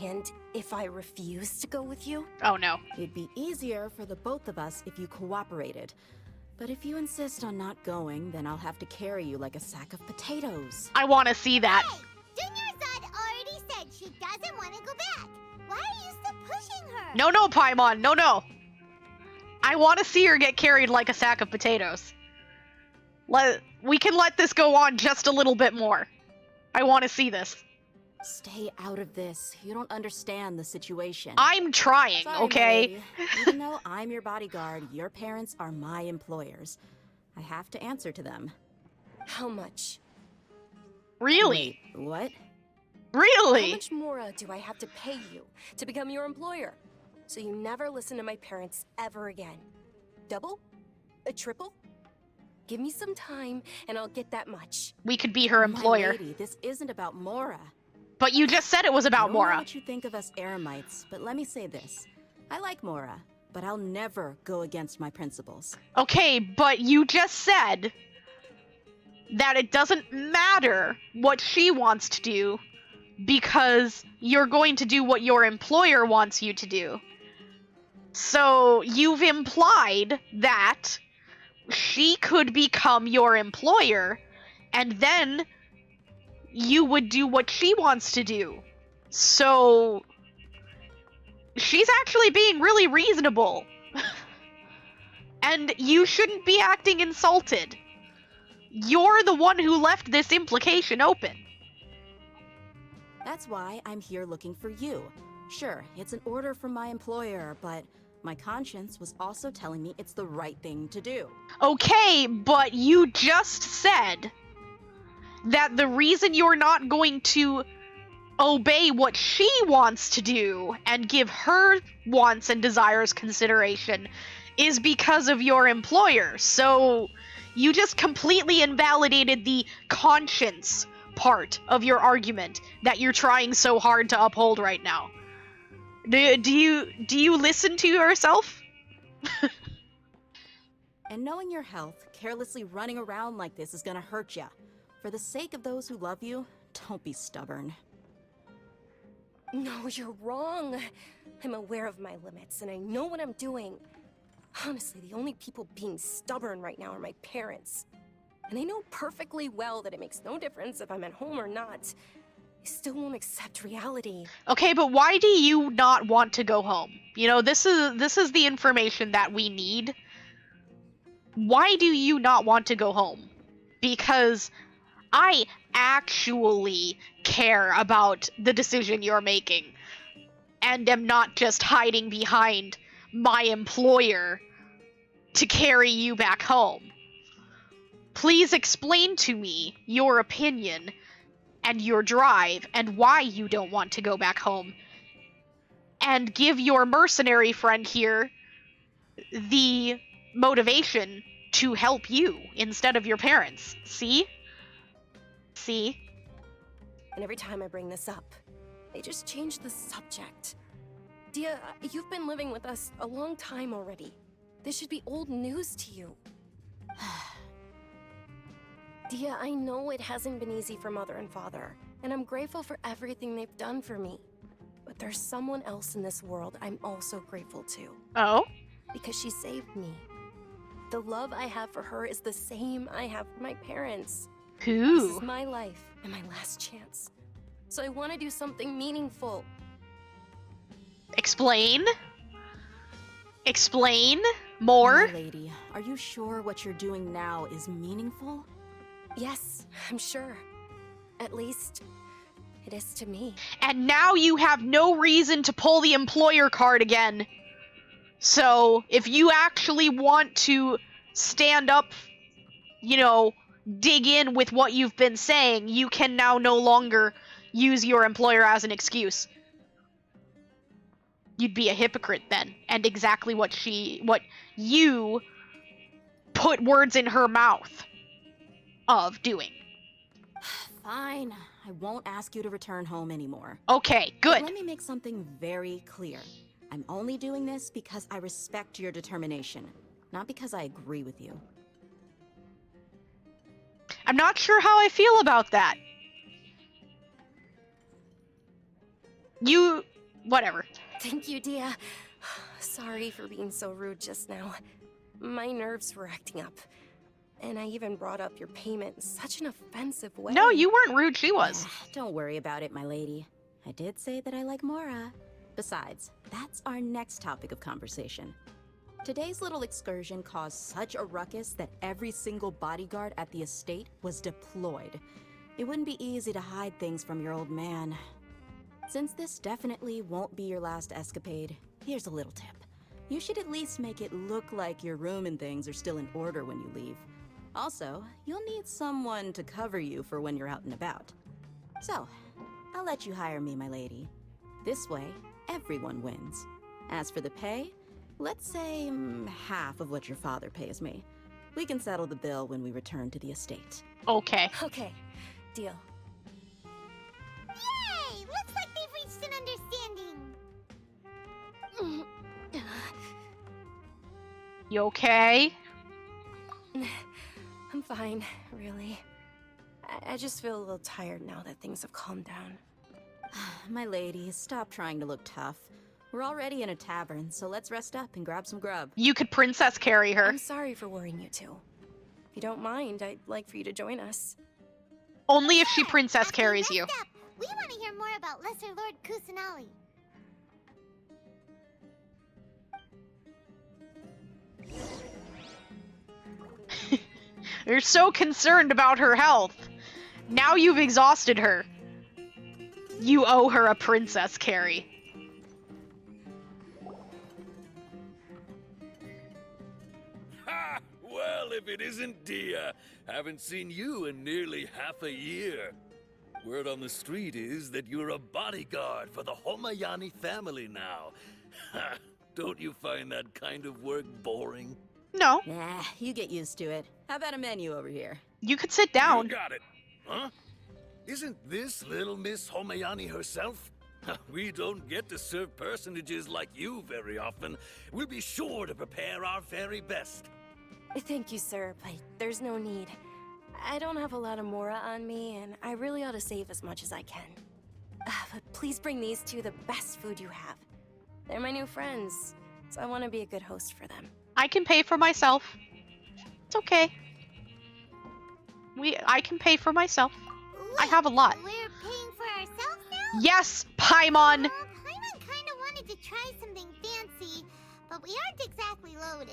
And if I refuse to go with you? Oh no. It'd be easier for the both of us if you cooperated. But if you insist on not going, then I'll have to carry you like a sack of potatoes. I want to see that. Hey, Dunyarzad already said she doesn't want to go back. Why are you still pushing her? No, Paimon. No. I want to see her get carried like a sack of potatoes. We can let this go on just a little bit more. I want to see this. Stay out of this. You don't understand the situation. I'm trying, Sorry, okay? my lady. Even though I'm your bodyguard, your parents are my employers. I have to answer to them. How much? Really? Wait, what? Really? How much more do I have to pay you to become your employer? So you never listen to my parents ever again. Double? A triple? Give me some time and I'll get that much. We could be her employer. My lady, this isn't about Mora. But you just said it was I about don't know Mora. what you think of us Eremites, but let me say this. I like Mora, but I'll never go against my principles. Okay, but you just said that it doesn't matter what she wants to do because you're going to do what your employer wants you to do. So you've implied that she could become your employer and then you would do what she wants to do. So she's actually being really reasonable. And you shouldn't be acting insulted. You're the one who left this implication open. That's why I'm here looking for you. Sure, it's an order from my employer, but my conscience was also telling me it's the right thing to do. Okay, but you just said that the reason you're not going to obey what she wants to do and give her wants and desires consideration is because of your employer. So you just completely invalidated the conscience part of your argument that you're trying so hard to uphold right now. Do you listen to yourself? And knowing your health, carelessly running around like this is gonna hurt ya. For the sake of those who love you, don't be stubborn. No, you're wrong. I'm aware of my limits and I know what I'm doing. Honestly, the only people being stubborn right now are my parents. And I know perfectly well that it makes no difference if I'm at home or not. I still won't accept reality. Okay, but why do you not want to go home? You know, this is the information that we need. Why do you not want to go home? Because I actually care about the decision you're making and am not just hiding behind my employer to carry you back home. Please explain to me your opinion and your drive and why you don't want to go back home. And give your mercenary friend here the motivation to help you instead of your parents. See? See? And every time I bring this up, they just change the subject. Dia, you've been living with us a long time already. This should be old news to you. Dia, I know it hasn't been easy for Mother and Father, and I'm grateful for everything they've done for me. But there's someone else in this world I'm also grateful to. Oh? Because she saved me. The love I have for her is the same I have for my parents. This Who? is my life and my last chance. So I want to do something meaningful. Explain? Explain? More? My lady, are you sure what you're doing now is meaningful? Yes, I'm sure. At least, it is to me. And now you have no reason to pull the employer card again. So, if you actually want to stand up, you know, dig in with what you've been saying, you can now no longer use your employer as an excuse. You'd be a hypocrite then, and exactly what you put words in her mouth of doing. Fine. I won't ask you to return home anymore. Okay, But good. let me make something very clear. I'm only doing this because I respect your determination, not because I agree with you. I'm not sure how I feel about that. Whatever. Thank you, Dia. Sorry for being so rude just now. My nerves were acting up. And I even brought up your payment in such an offensive way. No, you weren't rude, she was. Don't worry about it, my lady. I did say that I like Mora. Besides, that's our next topic of conversation. Today's little excursion caused such a ruckus that every single bodyguard at the estate was deployed. It wouldn't be easy to hide things from your old man. Since this definitely won't be your last escapade, here's a little tip. You should at least make it look like your room and things are still in order when you leave. Also, you'll need someone to cover you for when you're out and about. So, I'll let you hire me, my lady. This way, everyone wins. As for the pay, let's say half of what your father pays me. We can settle the bill when we return to the estate. Okay. Okay, deal. Yay! Looks like they've reached an understanding. You okay? I'm fine, really. I just feel a little tired now that things have calmed down. My lady, stop trying to look tough. We're already in a tavern, so let's rest up and grab some grub. You could princess carry her. I'm sorry for worrying you two. If you don't mind, I'd like for you to join us. Only if she Sure, princess after carries we you. rest up, we want to hear more about Lesser Lord Kusanali. You're so concerned about her health. Now you've exhausted her. You owe her a princess carry. Ha! Well, if it isn't Dia. Haven't seen you in nearly half a year. Word on the street is that you're a bodyguard for the Homayani family now. Ha! Don't you find that kind of work boring? No, Nah, you get used to it. How about a menu over here? you could sit down. You got it. Huh? Isn't this little Miss Homayani herself? We don't get to serve personages like you very often. We'll be sure to prepare our very best. Thank you, sir, but there's no need. I don't have a lot of Mora on me, and I really ought to save as much as I can. But please bring these two the best food you have. They're my new friends, so I want to be a good host for them. I can pay for myself. It's okay. I can pay for myself. I have a lot. We're paying for ourselves now? Yes, Paimon! Paimon kind of wanted to try something fancy, but we aren't exactly loaded.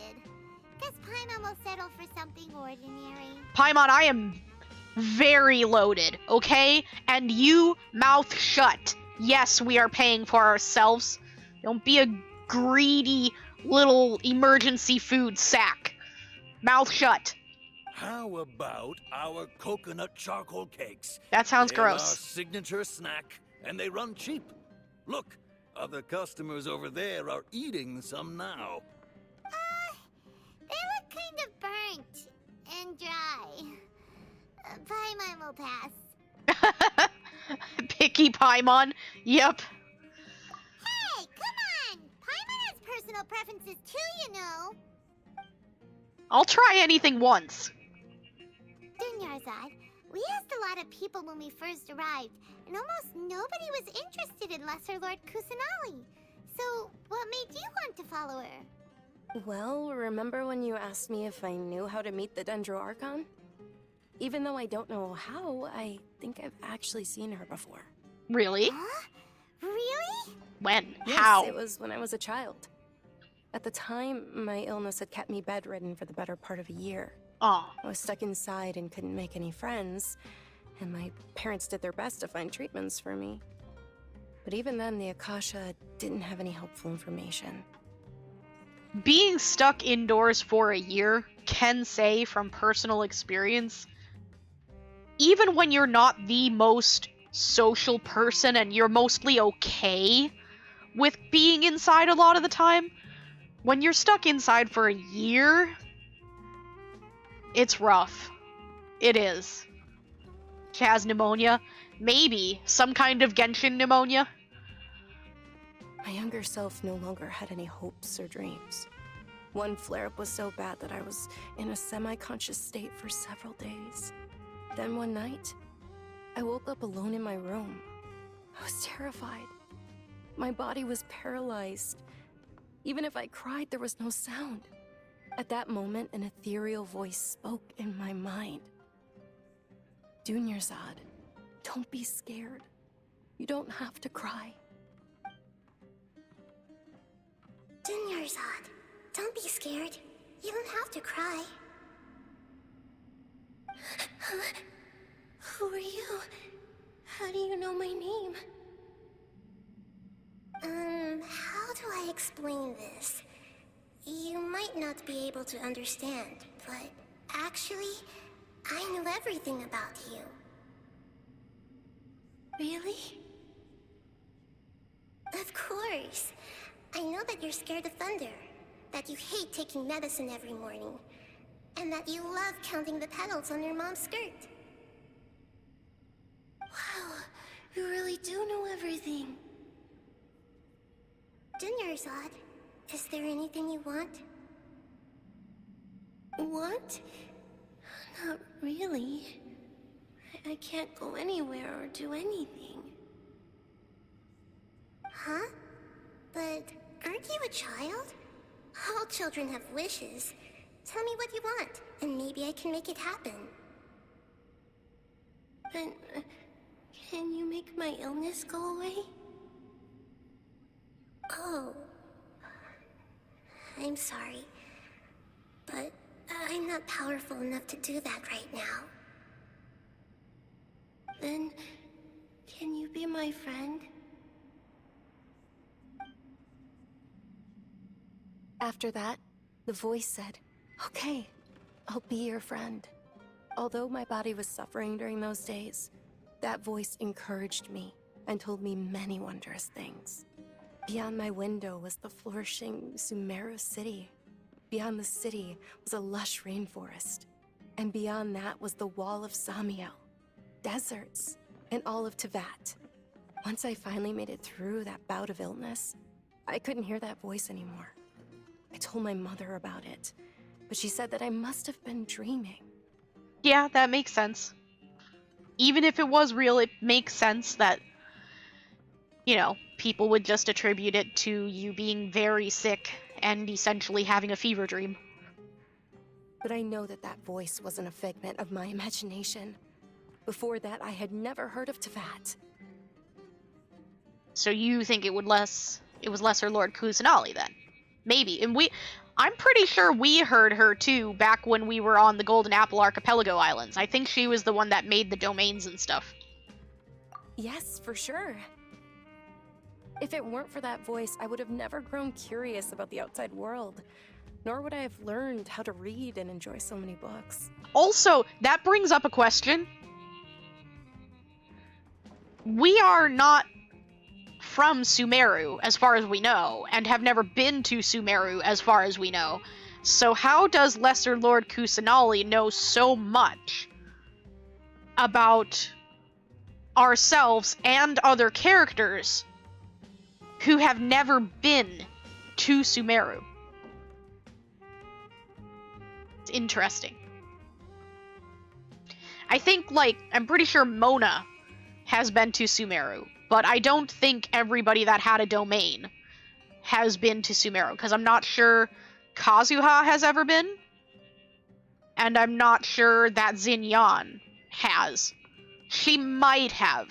Guess Paimon will settle for something ordinary. Paimon, I am very loaded, okay? And you, mouth shut. Yes, we are paying for ourselves. Don't be a greedy little emergency food sack. Mouth shut. How about our coconut charcoal cakes? That sounds They're our gross. signature snack, and they run cheap. Look, other customers over there are eating some now. They look kind of burnt and dry. Paimon will pass. Picky Paimon. Yep. Hey, come on! Paimon has personal preferences too, you know. I'll try anything once. Dunyarzad, we asked a lot of people when we first arrived, and almost nobody was interested in Lesser Lord Kusanali. So, what made you want to follow her? Well, remember when you asked me if I knew how to meet the Dendro Archon? Even though I don't know how, I think I've actually seen her before. Really? Huh? Really? When? Yes, How? it was when I was a child. At the time, my illness had kept me bedridden for the better part of a year. Oh. I was stuck inside and couldn't make any friends, and my parents did their best to find treatments for me. But even then, the Akasha didn't have any helpful information. Being stuck indoors for a year can say from personal experience, even when you're not the most social person and you're mostly okay with being inside a lot of the time, when you're stuck inside for a year, it's rough. It is. She has pneumonia. Maybe some kind of Genshin pneumonia. My younger self no longer had any hopes or dreams. One flare-up was so bad that I was in a semi-conscious state for several days. Then one night, I woke up alone in my room. I was terrified. My body was paralyzed. Even if I cried, there was no sound. At that moment, an ethereal voice spoke in my mind. Dunyarzad, don't be scared. You don't have to cry. Dunyarzad, don't be scared. You don't have to cry. Who are you? How do you know my name? How do I explain this? You might not be able to understand, but actually, I know everything about you. Really? Of course. I know that you're scared of thunder, that you hate taking medicine every morning, and that you love counting the petals on your mom's skirt. Wow, you really do know everything. Dunyarzad, is there anything you want? Want? Not really. I can't go anywhere or do anything. Huh? But aren't you a child? All children have wishes. Tell me what you want, and maybe I can make it happen. But can you make my illness go away? Oh. I'm sorry. But I'm not powerful enough to do that right now. Then, can you be my friend? After that, the voice said, "Okay, I'll be your friend." Although my body was suffering during those days, that voice encouraged me and told me many wondrous things. Beyond my window was the flourishing Sumeru city. Beyond the city was a lush rainforest. And beyond that was the wall of Samiel, deserts, and all of Tevat. Once I finally made it through that bout of illness, I couldn't hear that voice anymore. I told my mother about it, but she said that I must have been dreaming. Yeah, that makes sense. Even if it was real, it makes sense that, people would just attribute it to you being very sick and essentially having a fever dream. But I know that that voice wasn't a figment of my imagination. Before that, I had never heard of Tevat. So you think it was Lesser Lord Kusanali then? Maybe. And I'm pretty sure we heard her too back when we were on the Golden Apple Archipelago Islands. I think she was the one that made the domains and stuff. Yes, for sure. If it weren't for that voice, I would have never grown curious about the outside world, nor would I have learned how to read and enjoy so many books. Also, that brings up a question. We are not from Sumeru, as far as we know, and have never been to Sumeru, as far as we know. So how does Lesser Lord Kusanali know so much about ourselves and other characters who have never been to Sumeru? It's interesting. I think, like, I'm pretty sure Mona has been to Sumeru, but I don't think everybody that had a domain has been to Sumeru, because I'm not sure Kazuha has ever been, and I'm not sure that Xinyan has. She might have,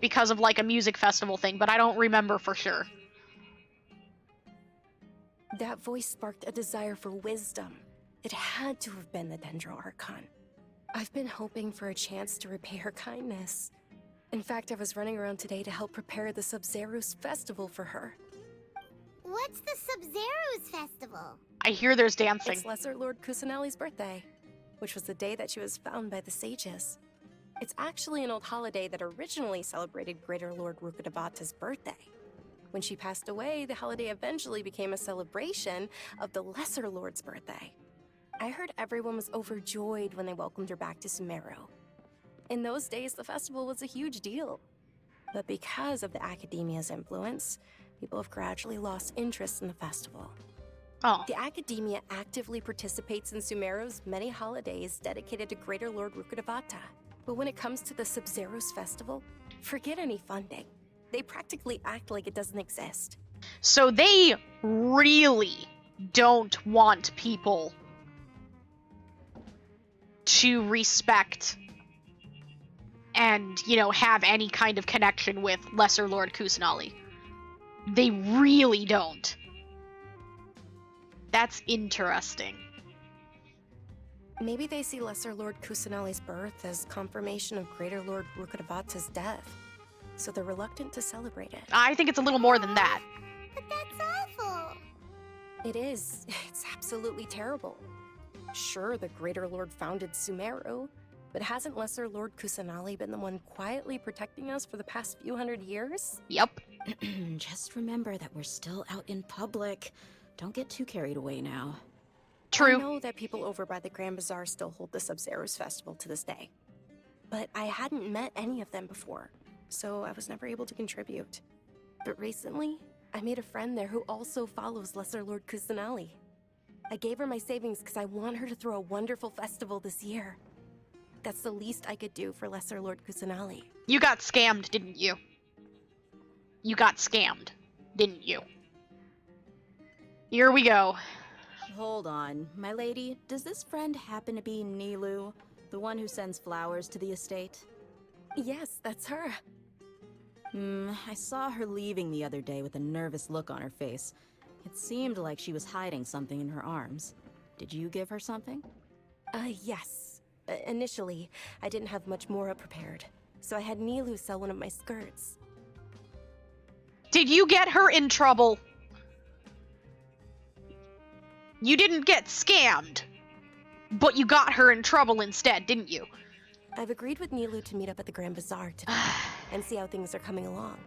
because of, like, a music festival thing, but I don't remember for sure. That voice sparked a desire for wisdom. It had to have been the Dendro Archon. I've been hoping for a chance to repay her kindness. In fact, I was running around today to help prepare the Sub-Zerus festival for her. What's the Sub-Zerus festival? I hear there's dancing. It's Lesser Lord Kusanali's birthday, which was the day that she was found by the sages. It's actually an old holiday that originally celebrated Greater Lord Rukkhadevata's birthday. When she passed away, the holiday eventually became a celebration of the Lesser Lord's birthday. I heard everyone was overjoyed when they welcomed her back to Sumeru. In those days, the festival was a huge deal. But because of the Academia's influence, people have gradually lost interest in the festival. Oh. The Academia actively participates in Sumeru's many holidays dedicated to Greater Lord Rukkhadevata. But when it comes to the Sub-Zerus festival, forget any funding. They practically act like it doesn't exist. So they really don't want people to respect and, you know, have any kind of connection with Lesser Lord Kusanali. They really don't. That's interesting. Maybe they see Lesser Lord Kusanali's birth as confirmation of Greater Lord Rukkhadevata's death, so they're reluctant to celebrate it. I think it's a little more than that. But that's awful. It is. It's absolutely terrible. Sure, the Greater Lord founded Sumeru, but hasn't Lesser Lord Kusanali been the one quietly protecting us for the past few hundred years? Yep. Just remember that we're still out in public. Don't get too carried away now. True. I know that people over by the Grand Bazaar still hold the Sub-Zerus festival to this day. But I hadn't met any of them before, so I was never able to contribute. But recently, I made a friend there who also follows Lesser Lord Kusanali. I gave her my savings because I want her to throw a wonderful festival this year. That's the least I could do for Lesser Lord Kusanali. You got scammed, didn't you? You got scammed, didn't you? Here we go. Hold on, my lady. Does this friend happen to be Nilu, the one who sends flowers to the estate? Yes, that's her. I saw her leaving the other day with a nervous look on her face. It seemed like she was hiding something in her arms. Did you give her something? Yes. Initially, I didn't have much Mora prepared, so I had Nilu sell one of my skirts. Did you get her in trouble? You didn't get scammed, but you got her in trouble instead, didn't you? I've agreed with Nilu to meet up at the Grand Bazaar today and see how things are coming along.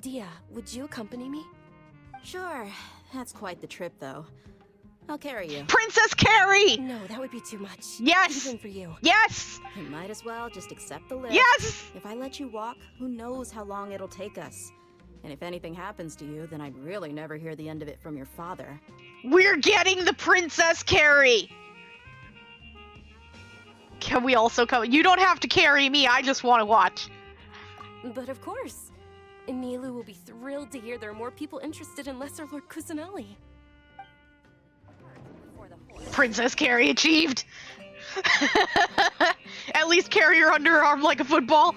Dia, would you accompany me? Sure. That's quite the trip, though. I'll carry you. Princess Carrie! No, that would be too much. Yes! Even for you. Yes! You might as well just accept the lift. Yes! If I let you walk, who knows how long it'll take us. And if anything happens to you, then I'd really never hear the end of it from your father. We're getting the Princess Carrie! Can we also come? You don't have to carry me, I just want to watch. But of course. Nilu will be thrilled to hear there are more people interested in Lesser Lord Kusanali. Princess Carrie achieved! At least carry her under her arm like a football.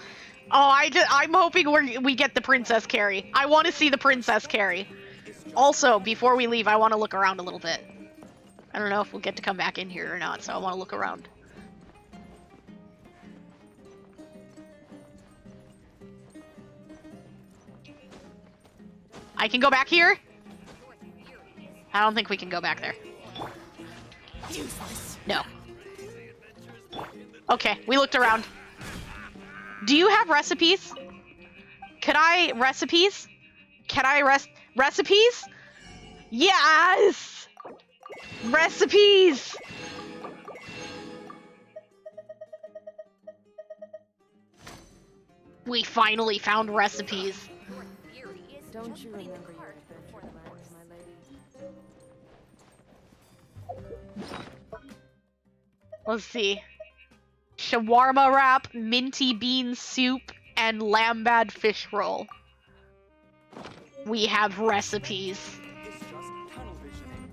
Oh, I'm hoping we get the Princess Carrie. I want to see the Princess Carrie. Also, before we leave, I want to look around a little bit. I don't know if we'll get to come back in here or not, so I want to look around. I can go back here? I don't think we can go back there. No. Okay, we looked around. Do you have recipes? Could I recipes? Can I recipes? Yes! Recipes! We finally found recipes. Don't you remember your adventure plans, my lady? Let's see. Shawarma wrap, minty bean soup, and lambad fish roll. We have recipes. It's just tunnel visioning.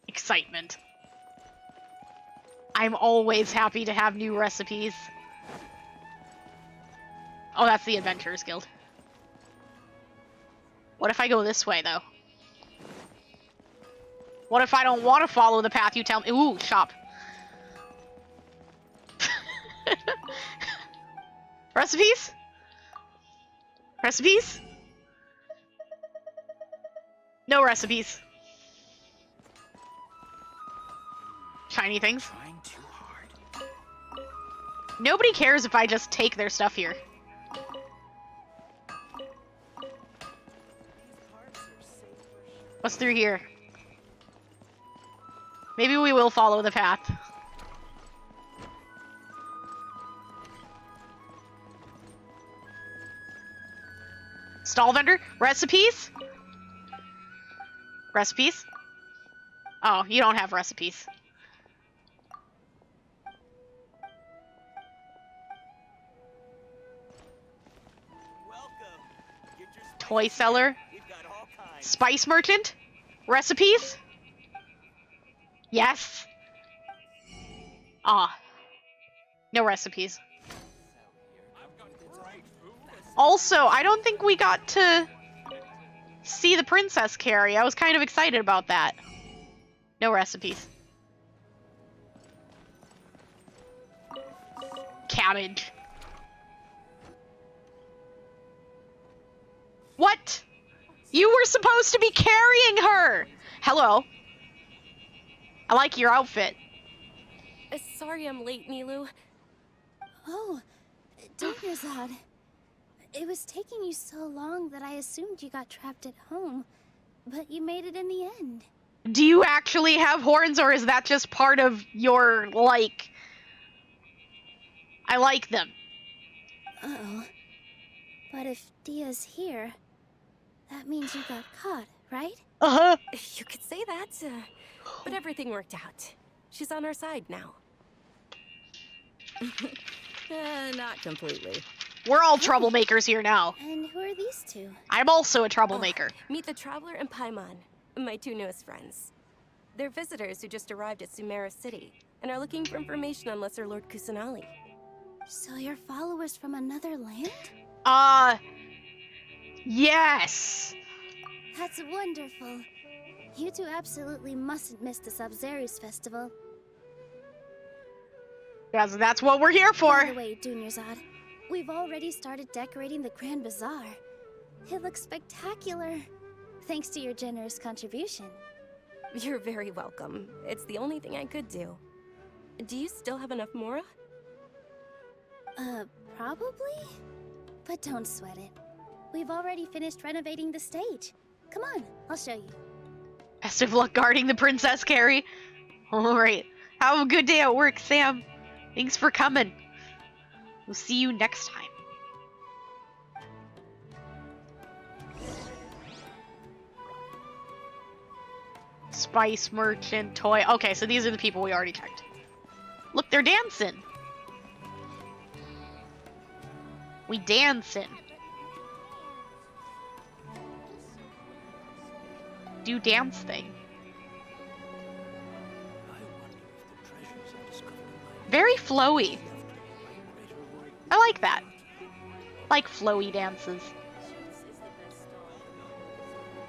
Excitement. I'm always happy to have new recipes. Oh, that's the Adventurers Guild. What if I go this way, though? What if I don't want to follow the path you tell me? Ooh, shop. Recipes? Recipes? No recipes. Shiny things. Trying too hard. Nobody cares if I just take their stuff here. What's through here? Maybe we will follow the path. Stall vendor? Recipes? Recipes? Oh, you don't have recipes. Toy seller? Spice merchant? Recipes? Yes. Ah. No recipes. Also, I don't think we got to see the princess carry. I was kind of excited about that. No recipes. Cabbage. What? You were supposed to be carrying her! Hello. I like your outfit. Sorry I'm late, Nilu. Oh, Dunyazad. It was taking you so long that I assumed you got trapped at home, but you made it in the end. Do you actually have horns, or is that just part of your, like... I like them. Uh-oh. But if Dia's here, that means you got caught, right? Uh-huh. You could say that, but everything worked out. She's on our side now. Not completely. We're all troublemakers here now. And who are these two? I'm also a troublemaker. Meet the Traveler and Paimon, my two newest friends. They're visitors who just arrived at Sumeru City and are looking for information on Lesser Lord Kusanali. So you're followers from another land? Yes! That's wonderful. You two absolutely mustn't miss the Sub-Zerus festival. That's what we're here for. By the way, Dunyazad, we've already started decorating the Grand Bazaar. It looks spectacular, thanks to your generous contribution. You're very welcome. It's the only thing I could do. Do you still have enough Mora? Probably? But don't sweat it. We've already finished renovating the stage. Come on, I'll show you. Best of luck guarding the princess, Carrie. Alright. Have a good day at work, Sam. Thanks for coming. We'll see you next time. Spice merchant, toy. Okay, so these are the people we already checked. Look, they're dancing. We dancing. Do dance thing. Very flowy. I like that. Like flowy dances.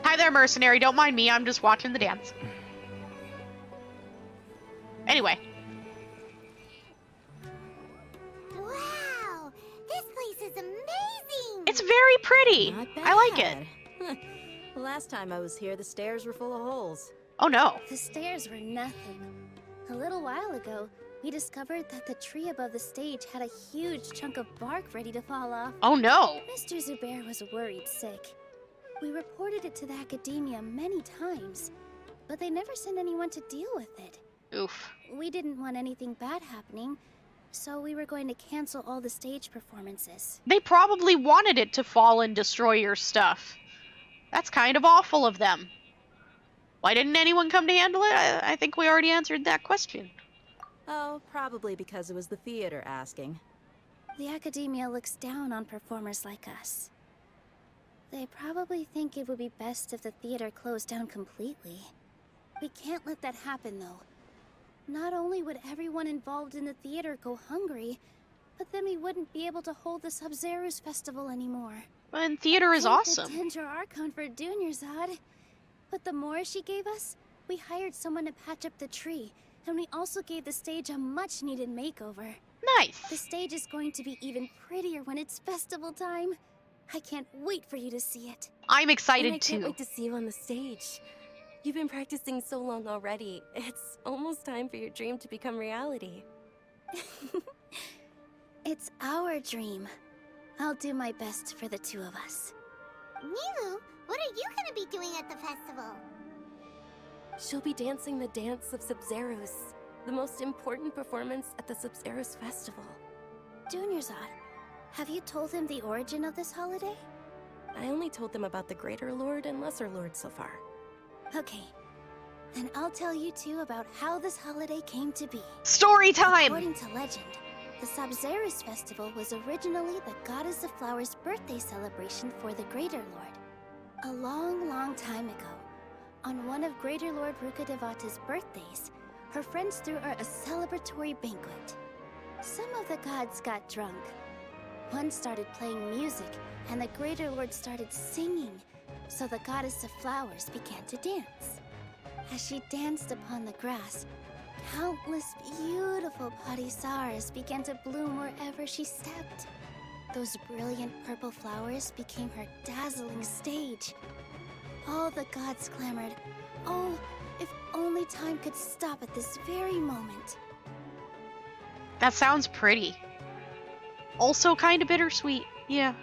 Hi there, mercenary. Don't mind me. I'm just watching the dance. Anyway. Wow! This place is amazing! It's very pretty. Not I like it. bad. Last time I was here, the stairs were full of holes. Oh no. The stairs were nothing. A little while ago, we discovered that the tree above the stage had a huge chunk of bark ready to fall off. Oh no. Mr. Zubair was worried sick. We reported it to the academia many times, but they never sent anyone to deal with it. Oof. We didn't want anything bad happening, so we were going to cancel all the stage performances. They probably wanted it to fall and destroy your stuff. That's kind of awful of them. Why didn't anyone come to handle it? I think we already answered that question. Oh, probably because it was the theater asking. The academia looks down on performers like us. They probably think it would be best if the theater closed down completely. We can't let that happen, though. Not only would everyone involved in the theater go hungry, but then we wouldn't be able to hold the Sub-Zero's festival anymore. And theater is awesome. Thank the Dendro Archon for Dunyarzad. But the more she gave us, we hired someone to patch up the tree, and we also gave the stage a much-needed makeover. Nice. The stage is going to be even prettier when it's festival time. I can't wait for you to see it. I'm excited And I can't too. wait to see you on the stage. You've been practicing so long already. It's almost time for your dream to become reality. It's our dream. I'll do my best for the two of us. Nilu, what are you gonna be doing at the festival? She'll be dancing the dance of Sub-Zeros, the most important performance at the Sub-Zeros festival. Dunyarzad, have you told him the origin of this holiday? I only told them about the Greater Lord and Lesser Lord so far. Okay. Then I'll tell you two about how this holiday came to be. Story time! According to legend, the Sub-Zeros festival was originally the Goddess of Flowers' birthday celebration for the Greater Lord. A long, long time ago, on one of Greater Lord Rukkhadevata's birthdays, her friends threw her a celebratory banquet. Some of the gods got drunk. One started playing music, and the Greater Lord started singing, so the Goddess of Flowers began to dance. As she danced upon the grass, countless beautiful Padisaras began to bloom wherever she stepped. Those brilliant purple flowers became her dazzling stage. All the gods clamored, "Oh, if only time could stop at this very moment." That sounds pretty. Also kind of bittersweet, yeah.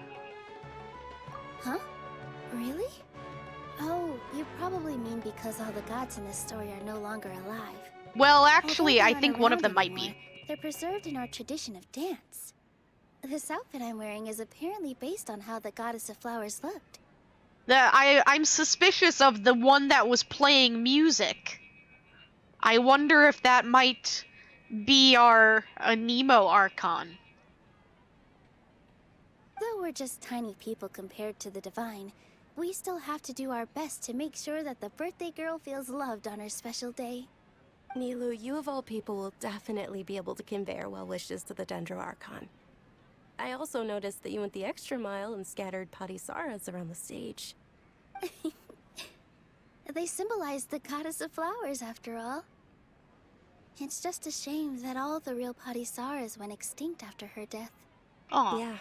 Huh? Really? Oh, you probably mean because all the gods in this story are no longer alive. Well, actually, Although I they think aren't one of around them might anymore, be. They're preserved in our tradition of dance. This outfit I'm wearing is apparently based on how the Goddess of Flowers looked. I'm suspicious of the one that was playing music. I wonder if that might be our Nemo Archon. Though we're just tiny people compared to the divine, we still have to do our best to make sure that the birthday girl feels loved on her special day. Nilu, you of all people will definitely be able to convey our well wishes to the Dendro Archon. I also noticed that you went the extra mile and scattered Padisaras around the stage. They symbolize the Goddess of Flowers, after all. It's just a shame that all the real Padisaras went extinct after her death. Aw. Yeah.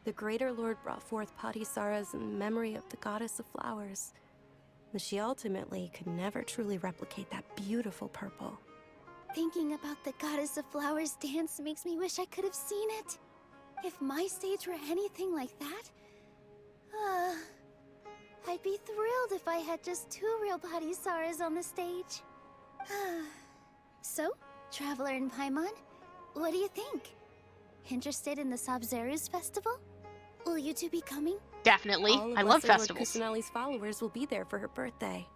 The Greater Lord brought forth Padisaras in memory of the Goddess of Flowers. But she ultimately could never truly replicate that beautiful purple. Thinking about the Goddess of Flowers dance makes me wish I could have seen it. If my stage were anything like that, I'd be thrilled if I had just two real Padisaras on the stage. So, Traveler and Paimon, what do you think? Interested in the Sub-Zeros festival? Will you two be coming? Definitely. All of I love Lesser Lord festivals. Kusanali's followers will be there for her birthday.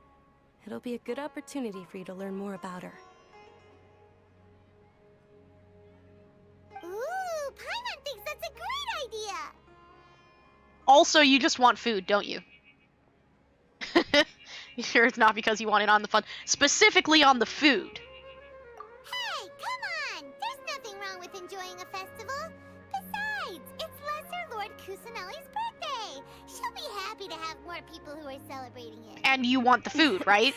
It'll be a good opportunity for you to learn more about her. Ooh, Paimon thinks that's a great idea! Also, you just want food, don't you? You sure it's not because you want it on the fun? Specifically on the food. Hey, come on! There's nothing wrong with enjoying a festival. Besides, it's Lesser Lord Kusanali's birthday. She'll be happy to have more people who are celebrating it. And you want the food, right?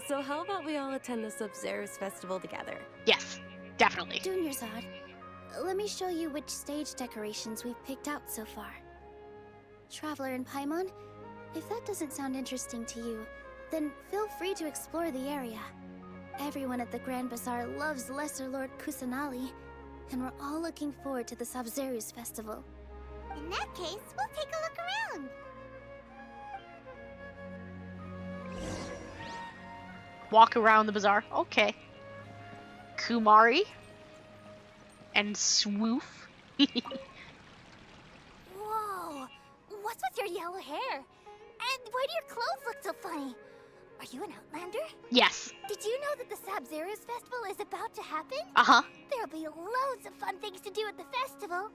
So how about we all attend the Sub-Zeros festival together? Yes, definitely. Dunyarzad, let me show you which stage decorations we've picked out so far. Traveler and Paimon, if that doesn't sound interesting to you, then feel free to explore the area. Everyone at the Grand Bazaar loves Lesser Lord Kusanali, and we're all looking forward to the Sub-Zeros festival. In that case, we'll take a look around. Walk around the bazaar. Okay. Kumari. And Swoof. Whoa! What's with your yellow hair? And why do your clothes look so funny? Are you an Outlander? Yes. Did you know that the Sabzeruz festival is about to happen? Uh-huh. There'll be loads of fun things to do at the festival.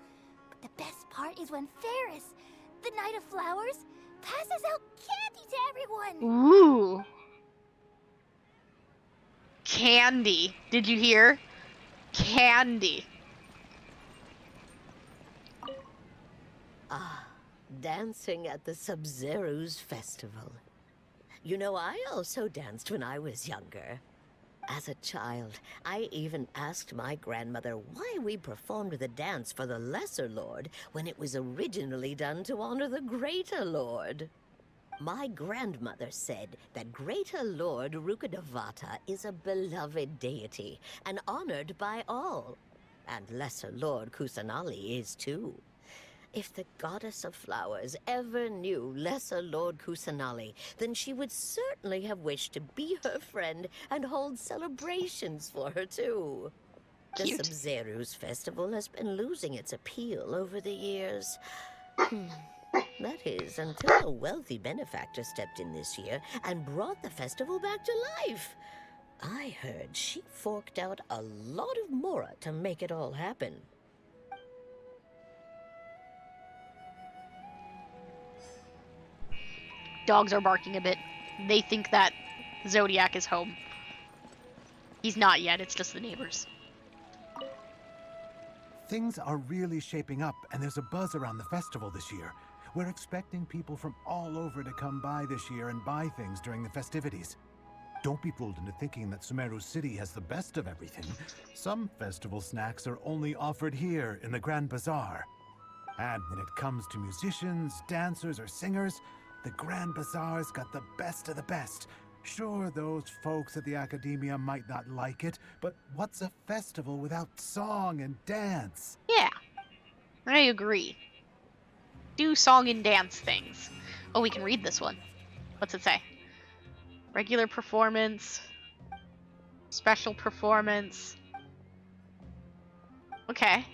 But the best part is when Ferris, the Knight of Flowers, passes out candy to everyone. Ooh. Candy. Did you hear? Candy. Ah, dancing at the Sabzeruz festival. You know, I also danced when I was younger. As a child, I even asked my grandmother why we performed the dance for the Lesser Lord when it was originally done to honor the Greater Lord. My grandmother said that Greater Lord Rukkhadevata is a beloved deity and honored by all. And Lesser Lord Kusanali is too. If the Goddess of Flowers ever knew Lesser Lord Kusanali, then she would certainly have wished to be her friend and hold celebrations for her too. The Cute. Sabzeruz festival has been losing its appeal over the years. That is, until a wealthy benefactor stepped in this year and brought the festival back to life. I heard she forked out a lot of mora to make it all happen. Dogs are barking a bit. They think that Zodiac is home. He's not yet, it's just the neighbors. Things are really shaping up, and there's a buzz around the festival this year. We're expecting people from all over to come by this year and buy things during the festivities. Don't be fooled into thinking that Sumeru City has the best of everything. Some festival snacks are only offered here in the Grand Bazaar. And when it comes to musicians, dancers, or singers, the Grand Bazaar's got the best of the best. Sure, those folks at the Academia might not like it, but what's a festival without song and dance? Yeah, I agree. Do song and dance things. Oh, we can read this one. What's it say? Regular performance. Special performance. Okay.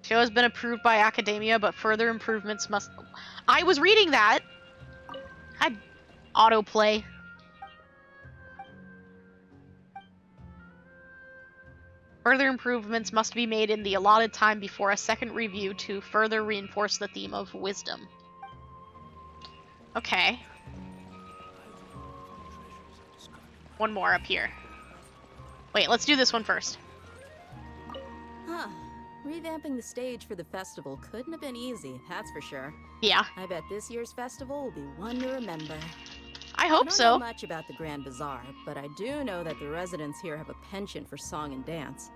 Show has been approved by Academia, but further improvements must... I was reading that! I'd autoplay. Further improvements must be made in the allotted time before a second review to further reinforce the theme of wisdom. Okay. One more up here. Wait, let's do this one first. Huh. Revamping the stage for the festival couldn't have been easy, that's for sure. Yeah. I bet this year's festival will be one to remember. I hope I don't so. know much about the Grand Bazaar, but I do know that the residents here have a penchant for song and dance.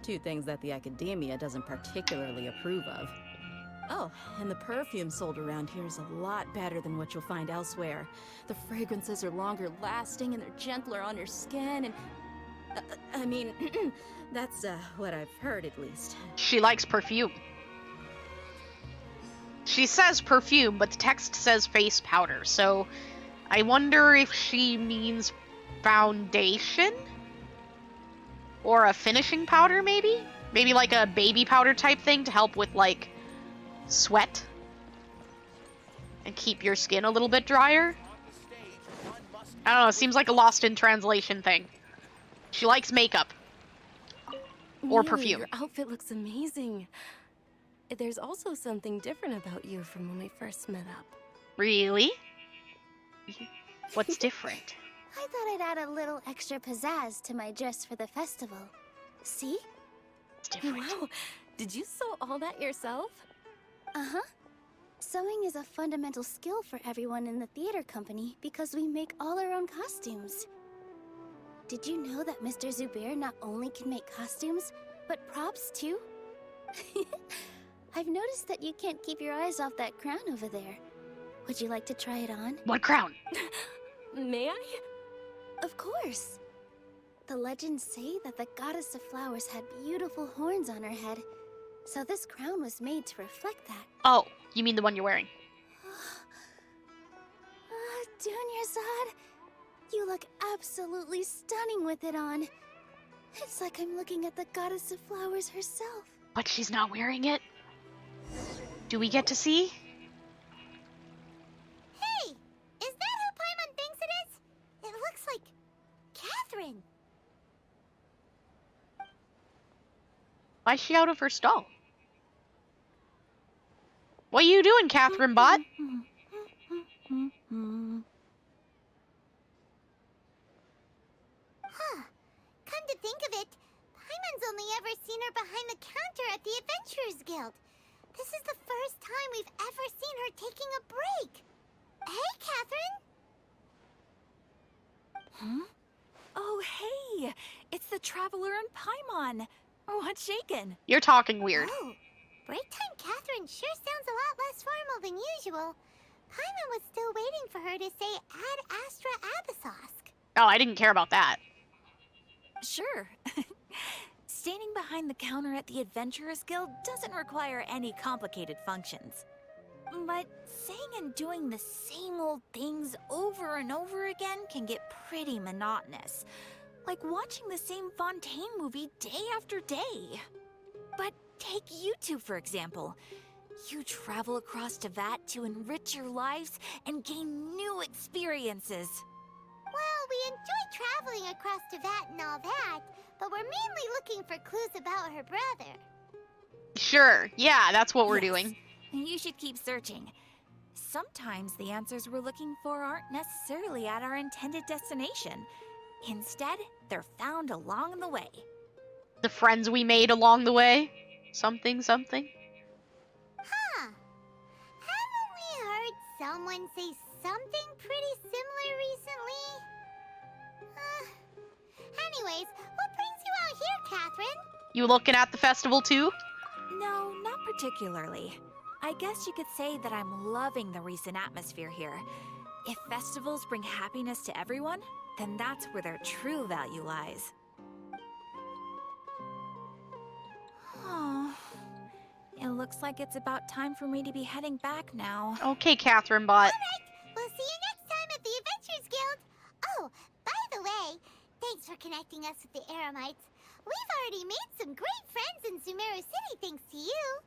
Two things that the Academia doesn't particularly approve of. Oh, and the perfume sold around here is a lot better than what you'll find elsewhere. The fragrances are longer lasting and they're gentler on your skin and... I mean, that's what I've heard at least. She likes perfume. She says perfume, but the text says face powder, so I wonder if she means foundation? Or a finishing powder, maybe? Maybe like a baby powder type thing to help with, like, sweat? And keep your skin a little bit drier? I don't know, it seems like a lost in translation thing. She likes makeup. Or Really, perfume. Your outfit looks amazing. There's also something different about you from when we first met up. Really? What's different? I thought I'd add a little extra pizzazz to my dress for the festival. See? It's different. Wow, did you sew all that yourself? Uh-huh. Sewing is a fundamental skill for everyone in the theater company because we make all our own costumes. Did you know that Mr. Zubair not only can make costumes, but props too? I've noticed that you can't keep your eyes off that crown over there. Would you like to try it on? What crown? May I? Of course. The legends say that the Goddess of Flowers had beautiful horns on her head, so this crown was made to reflect that. Oh, you mean the one you're wearing? Dunyarzad, you look absolutely stunning with it on. It's like I'm looking at the Goddess of Flowers herself. But she's not wearing it? Do we get to see? Why is she out of her stall? What are you doing, Catherine Bot? Huh. Come to think of it, Paimon's only ever seen her behind the counter at the Adventurers Guild. This is the first time we've ever seen her taking a break. Hey, Catherine! Huh? Oh, hey! It's the Traveler and Paimon! What's shaken? You're talking weird. Oh, break time Catherine sure sounds a lot less formal than usual. Paimon was still waiting for her to say Ad Astra Abyssosk. Oh, I didn't care about that. Sure. Standing behind the counter at the Adventurers Guild doesn't require any complicated functions. But saying and doing the same old things over and over again can get pretty monotonous. Like watching the same Fontaine movie day after day. But take you two, for example. You travel across Tevat to enrich your lives and gain new experiences. Well, we enjoy traveling across Tevat and all that, but we're mainly looking for clues about her brother. Sure, yeah, that's what we're doing. You should keep searching. Sometimes the answers we're looking for aren't necessarily at our intended destination. Instead, they're found along the way. The friends we made along the way? Something, something? Huh. Haven't we heard someone say something pretty similar recently? Anyways, what brings you out here, Catherine? You looking at the festival too? No, not particularly. I guess you could say that I'm loving the recent atmosphere here. If festivals bring happiness to everyone, then that's where their true value lies. Oh, it looks like it's about time for me to be heading back now. Okay, Catherine Bot. Alright, we'll see you next time at the Adventurers Guild. Oh, by the way, thanks for connecting us with the Eremites. We've already made some great friends in Sumeru City thanks to you.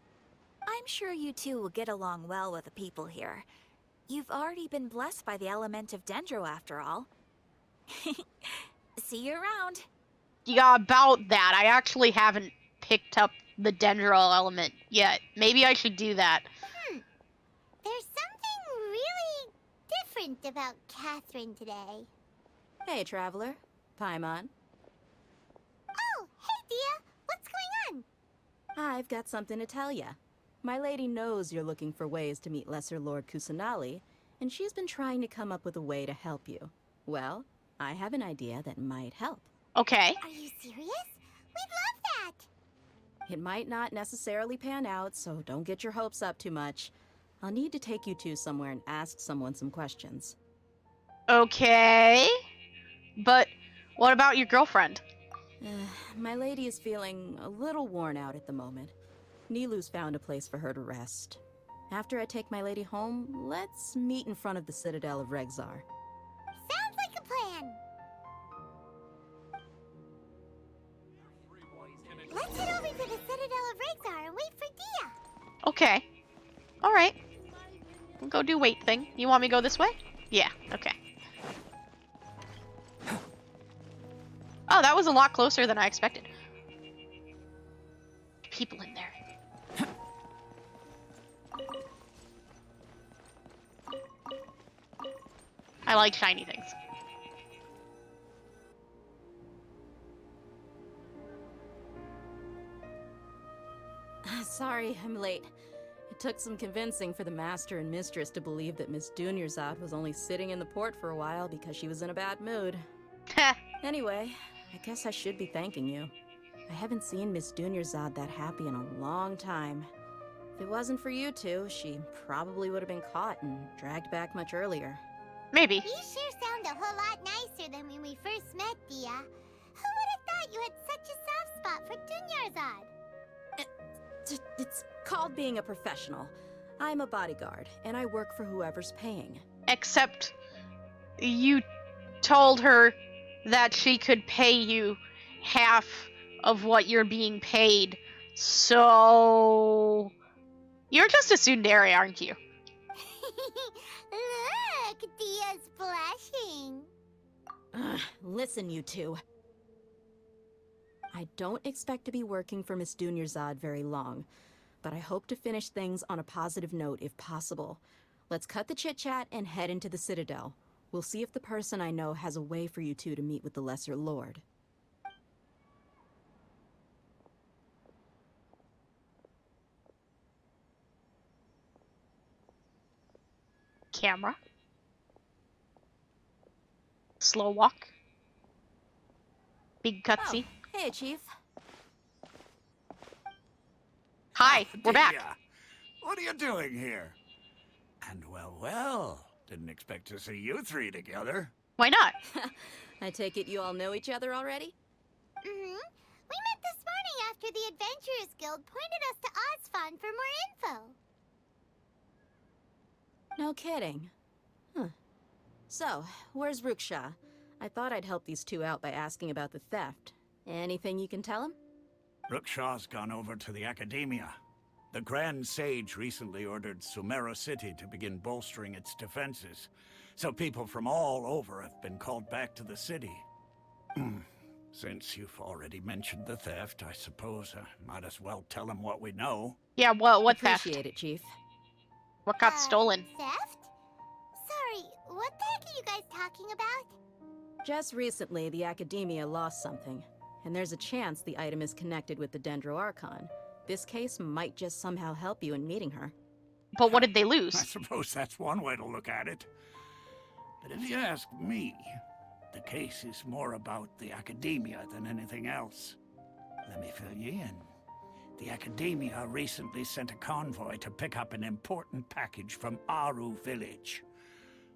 I'm sure you two will get along well with the people here. You've already been blessed by the element of Dendro after all. See you around. Yeah, about that, I actually haven't picked up the Dendro element yet. Maybe I should do that. There's something really different about Catherine today. Hey, Traveler. Paimon. Oh, hey, Dia. What's going on? I've got something to tell ya. My lady knows you're looking for ways to meet Lesser Lord Kusanali, and she's been trying to come up with a way to help you. Well, I have an idea that might help. Okay. Are you serious? We'd love that. It might not necessarily pan out, so don't get your hopes up too much. I'll need to take you two somewhere and ask someone some questions. Okay. But what about your girlfriend? My lady is feeling a little worn out at the moment. Nilu's found a place for her to rest. After I take my lady home, let's meet in front of the Citadel of Regzar. Sounds like a plan. Let's head over to the Citadel of Regzar and wait for Dia. Okay. Alright. We'll go do wait thing. You want me to go this way? Yeah, okay. Oh, that was a lot closer than I expected. People in there. I like shiny things. Sorry, I'm late. It took some convincing for the Master and Mistress to believe that Miss Dunyarzad was only sitting in the port for a while because she was in a bad mood. Anyway, I guess I should be thanking you. I haven't seen Miss Dunyarzad that happy in a long time. If it wasn't for you two, she probably would have been caught and dragged back much earlier. Maybe. You sure sound a whole lot nicer than when we first met, Dia. Who would have thought you had such a soft spot for Dunyarzad? It's called being a professional. I'm a bodyguard, and I work for whoever's paying. Except you told her that she could pay you half of what you're being paid. So you're just a tsundere, aren't you? Look, Dia's blushing. Listen, you two. I don't expect to be working for Miss Dunyarzad very long, but I hope to finish things on a positive note if possible. Let's cut the chit-chat and head into the Citadel. We'll see if the person I know has a way for you two to meet with the Lesser Lord. Camera. Slow walk. Big cutscene. Oh, hey, Chief. Hi, we're back. What are you doing here? And well, didn't expect to see you three together. Why not? I take it you all know each other already? We met this morning after the Adventurers Guild pointed us to Ozfond for more info. No kidding. Huh. So, where's Ruksha? I thought I'd help these two out by asking about the theft. Anything you can tell him? Ruksha's gone over to the Academia. The Grand Sage recently ordered Sumeru City to begin bolstering its defenses, so people from all over have been called back to the city. Since you've already mentioned the theft, I suppose I might as well tell him what we know. Yeah, what theft? Appreciate it, Chief. What got stolen? Theft? Sorry, what the heck are you guys talking about? Just recently, the Academia lost something, and there's a chance the item is connected with the Dendro Archon. This case might just somehow help you in meeting her. But what did they lose? I suppose that's one way to look at it. But if you ask me, the case is more about the Academia than anything else. Let me fill you in. The Academia recently sent a convoy to pick up an important package from Aru village.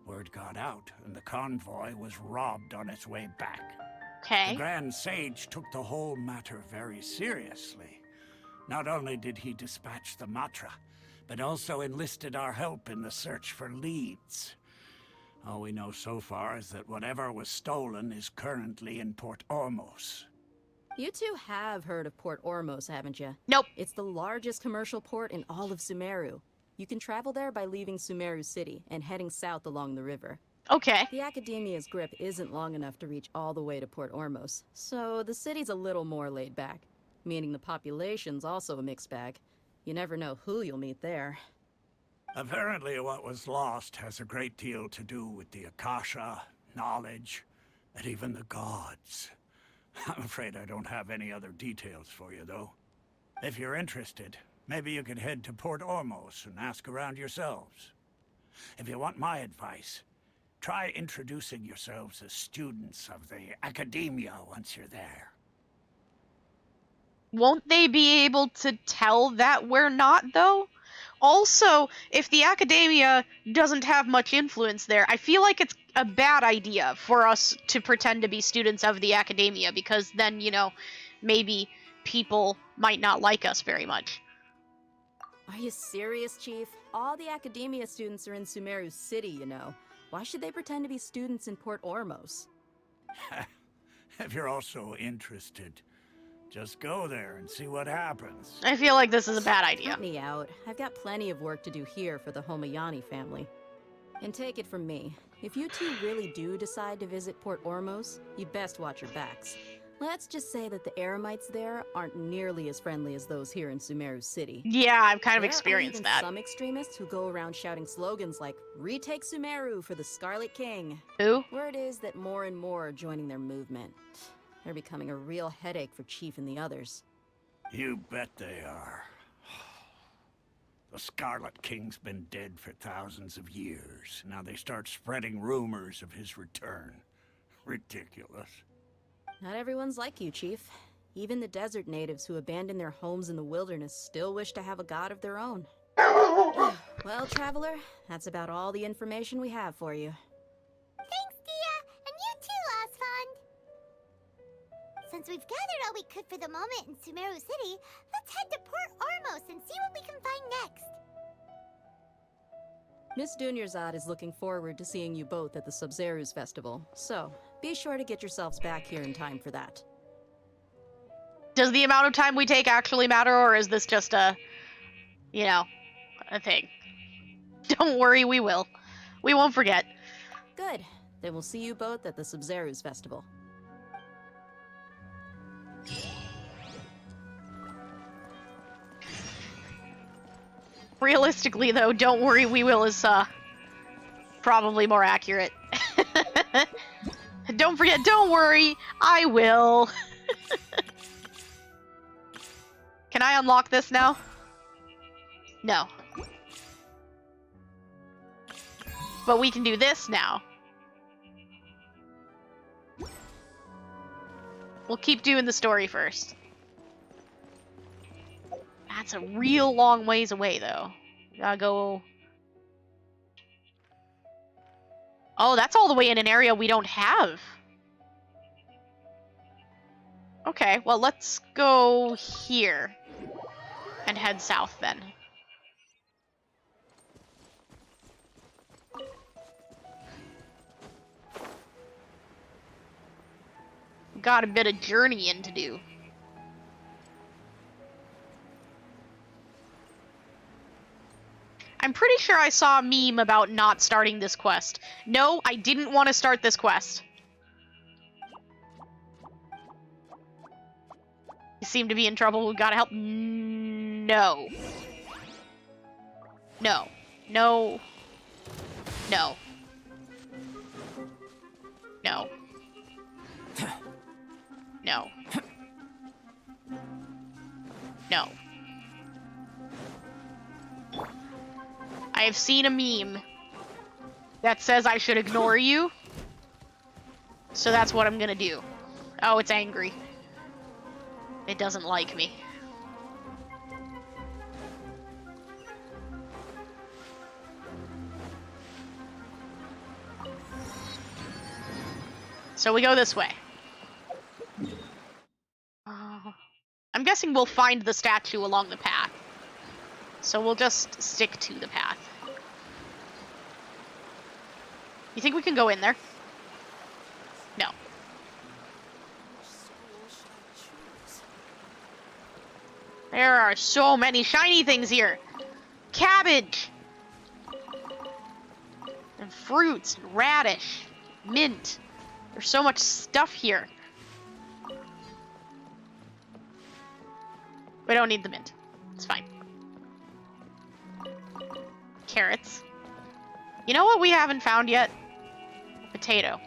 Word got out, and the convoy was robbed on its way back. Okay. The Grand Sage took the whole matter very seriously. Not only did he dispatch the Matra, but also enlisted our help in the search for leads. All we know so far is that whatever was stolen is currently in Port Ormos. You two have heard of Port Ormos, haven't you? Nope. It's the largest commercial port in all of Sumeru. You can travel there by leaving Sumeru City and heading south along the river. Okay. The Academia's grip isn't long enough to reach all the way to Port Ormos, so the city's a little more laid back, meaning the population's also a mixed bag. You never know who you'll meet there. Apparently what was lost has a great deal to do with the Akasha, knowledge, and even the gods. I'm afraid I don't have any other details for you, though. If you're interested, maybe you could head to Port Ormos and ask around yourselves. If you want my advice, try introducing yourselves as students of the Academia once you're there. Won't they be able to tell that we're not, though? Also, if the Academia doesn't have much influence there, I feel like it's a bad idea for us to pretend to be students of the Academia, because then, you know, maybe people might not like us very much. Are you serious, Chief? All the Academia students are in Sumeru City, you know. Why should they pretend to be students in Port Ormos? If you're also interested, just go there and see what happens. I feel like this is a bad idea. Help me out. I've got plenty of work to do here for the Homayani family. And take it from me, if you two really do decide to visit Port Ormos, you best watch your backs. Let's just say that the Eremites there aren't nearly as friendly as those here in Sumeru City. Yeah, I've kind of There experienced are even that. some extremists who go around shouting slogans like, "Retake Sumeru for the Scarlet King." Who? Word is that more and more are joining their movement. They're becoming a real headache for Chief and the others. You bet they are. The Scarlet King's been dead for thousands of years. Now they start spreading rumors of his return. Ridiculous. Not everyone's like you, Chief. Even the desert natives who abandon their homes in the wilderness still wish to have a god of their own. Well, Traveler, that's about all the information we have for you. Thanks, Dia, and you too, Ozfond. Since we've gathered all we could for the moment in Sumeru City, let's head to Port Ormos and see what we can find next. Miss Dunyarzad is looking forward to seeing you both at the Sub-Zerus Festival, so be sure to get yourselves back here in time for that. Does the amount of time we take actually matter, or is this just a, you know, a thing? Don't worry, we will. We won't forget. Good. Then we'll see you both at the Sub-Zerus Festival. Realistically, though, don't worry, we will is, probably more accurate. Don't forget, don't worry, I will. Can I unlock this now? No. But we can do this now. We'll keep doing the story first. That's a real long ways away, though. Gotta go... Oh, that's all the way in an area we don't have. Okay, well, let's go here. And head south, then. Got a bit of journeying to do. I'm pretty sure I saw a meme about not starting this quest. No, I didn't want to start this quest. You seem to be in trouble. We gotta help. No. No. No. No. No. No. No. I have seen a meme that says I should ignore you. So that's what I'm gonna do. Oh, it's angry. It doesn't like me. So we go this way. I'm guessing we'll find the statue along the path. So we'll just stick to the path. You think we can go in there? No. There are so many shiny things here. Cabbage! And fruits, and radish, mint. There's so much stuff here. We don't need the mint. It's fine. Carrots. You know what we haven't found yet? Potato.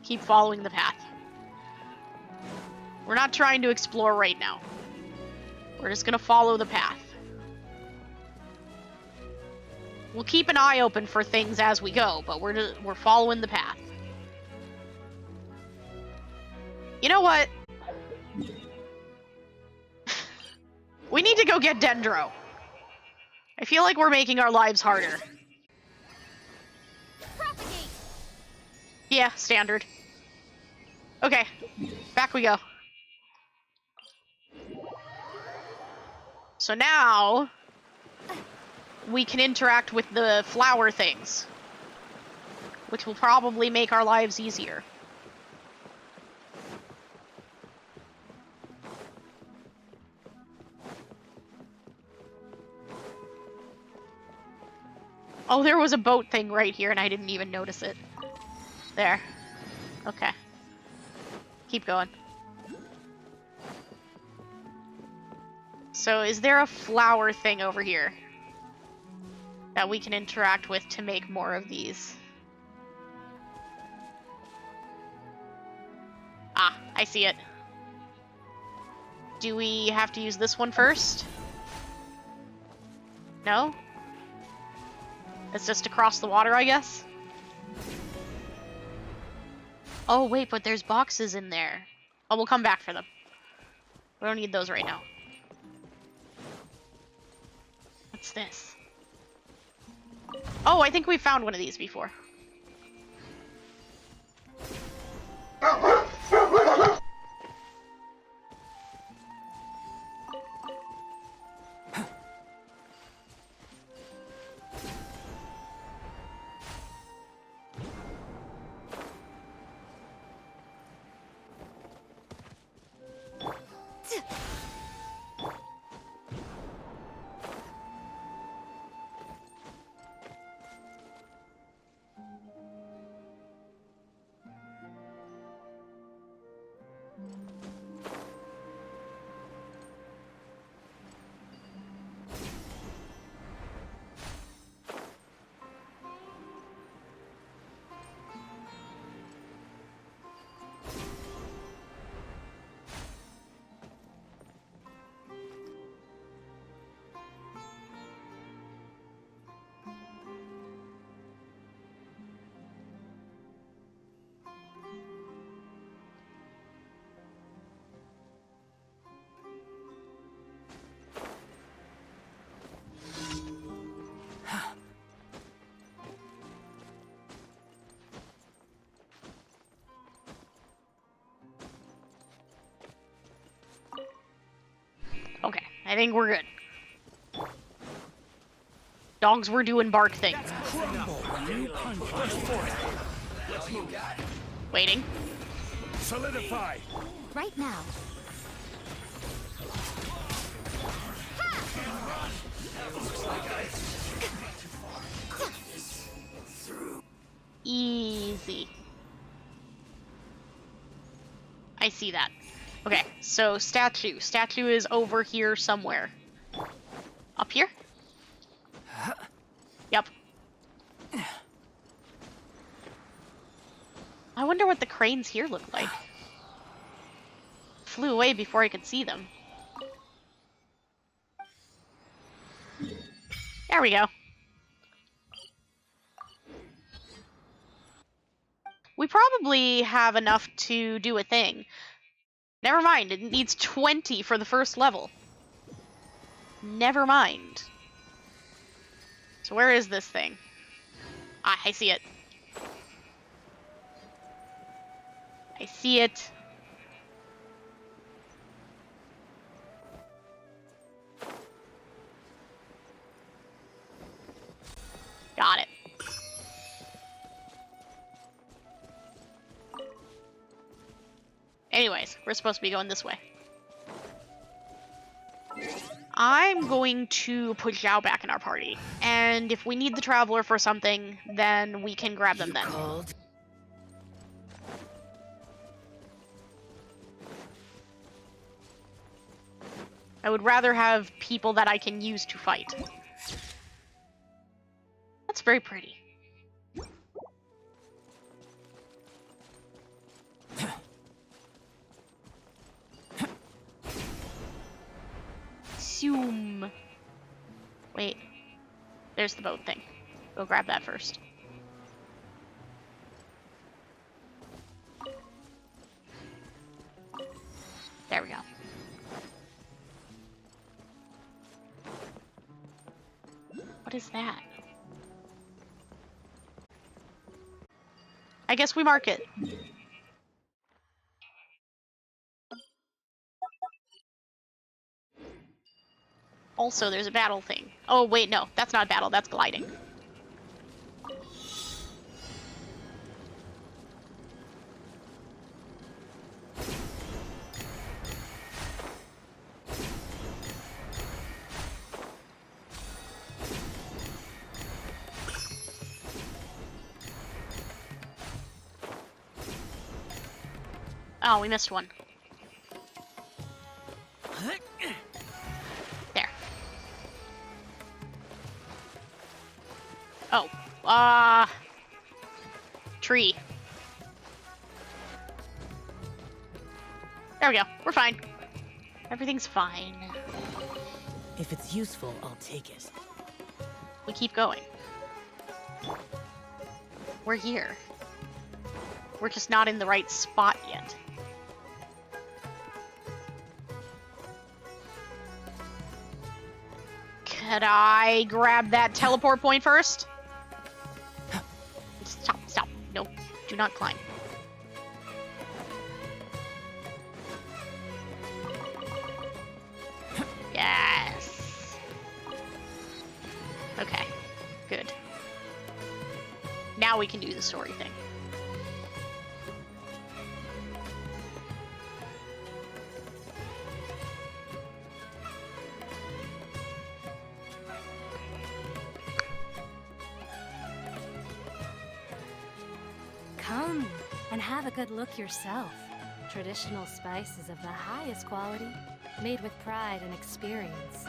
Keep following the path. We're not trying to explore right now. We're just gonna follow the path. We'll keep an eye open for things as we go, but we're following the path. You know what? We need to go get Dendro. I feel like we're making our lives harder. Propagate. Yeah, standard. Okay, back we go. So now we can interact with the flower things, which will probably make our lives easier. Oh, there was a boat thing right here and I didn't even notice it. There. Okay. Keep going. So is there a flower thing over here that we can interact with to make more of these? Ah, I see it. Do we have to use this one first? No? It's just across the water, I guess? Oh, wait, but there's boxes in there. Oh, we'll come back for them. We don't need those right now. What's this? Oh, I think we found one of these before. I think we're good. Dogs were doing bark things. Waiting. Solidify. Right now. Easy. I see that. Okay, so statue. Statue is over here somewhere. Up here? Yep. I wonder what the cranes here look like. Flew away before I could see them. There we go. We probably have enough to do a thing. Never mind, it needs 20 for the first level. Never mind. So where is this thing? Ah, I see it. I see it. Got it. Anyways, we're supposed to be going this way. I'm going to put Zhao back in our party. And if we need the Traveler for something, then we can grab them then. I would rather have people that I can use to fight. That's very pretty. Zoom. Wait. There's the boat thing. Go grab that first. There we go. What is that? I guess we mark it. Also, there's a battle thing. Oh, wait, no. That's not battle. That's gliding. Oh, we missed one. There. Oh, tree. There we go. We're fine. Everything's fine. If it's useful, I'll take it. We keep going. We're here. We're just not in the right spot yet. Could I grab that teleport point first? Stop, stop. No, do not climb. Yes. Okay, good. Now we can do the story thing. Come and have a good look yourself. Traditional spices of the highest quality, made with pride and experience.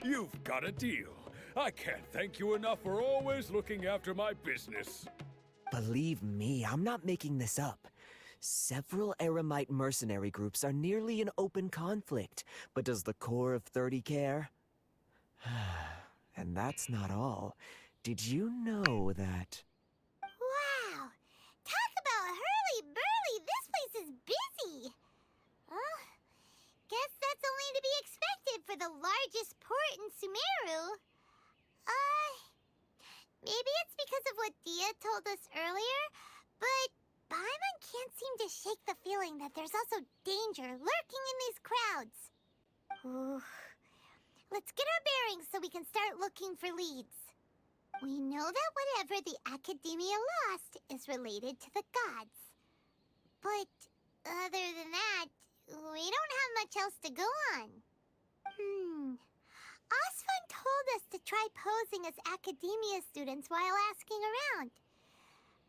You've got a deal. I can't thank you enough for always looking after my business. Believe me, I'm not making this up. Several Eremite mercenary groups are nearly in open conflict, but does the core of 30 care? And that's not all. Did you know that... Wow! Talk about hurly-burly! This place is busy! Oh, guess that's only to be expected for the largest port in Sumeru. Maybe it's because of what Dia told us earlier, but seem to shake the feeling that there's also danger lurking in these crowds. Ooh. Let's get our bearings so we can start looking for leads. We know that whatever the Academia lost is related to the gods. But other than that, we don't have much else to go on. Osvan told us to try posing as Academia students while asking around.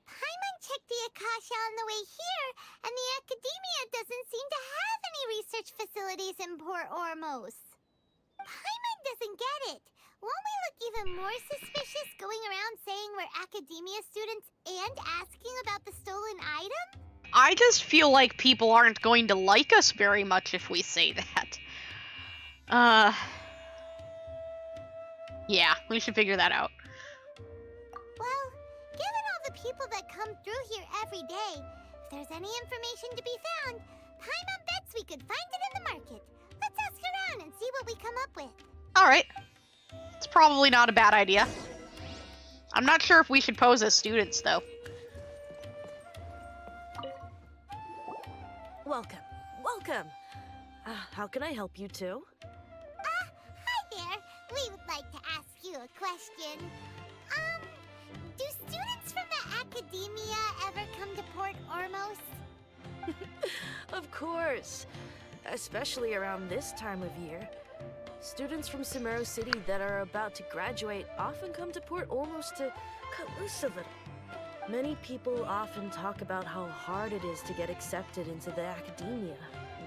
Paimon checked the Akasha on the way here, and the Academia doesn't seem to have any research facilities in Port Ormos. Paimon doesn't get it. Won't we look even more suspicious going around saying we're Academia students and asking about the stolen item? I just feel like people aren't going to like us very much if we say that. Yeah, we should figure that out. Well, given all the people that come through here every day, if there's any information to be found, Paimon bets we could find it in the market. Let's ask around and see what we come up with. Alright. It's probably not a bad idea. I'm not sure if we should pose as students, though. Welcome. Welcome. How can I help you two? Hi there. We would like to ask you a question. Do students from the Academia ever come to Port Ormos? Of course. Especially around this time of year. Students from Sumeru City that are about to graduate often come to Port Ormos to cut loose a little. Many people often talk about how hard it is to get accepted into the Academia,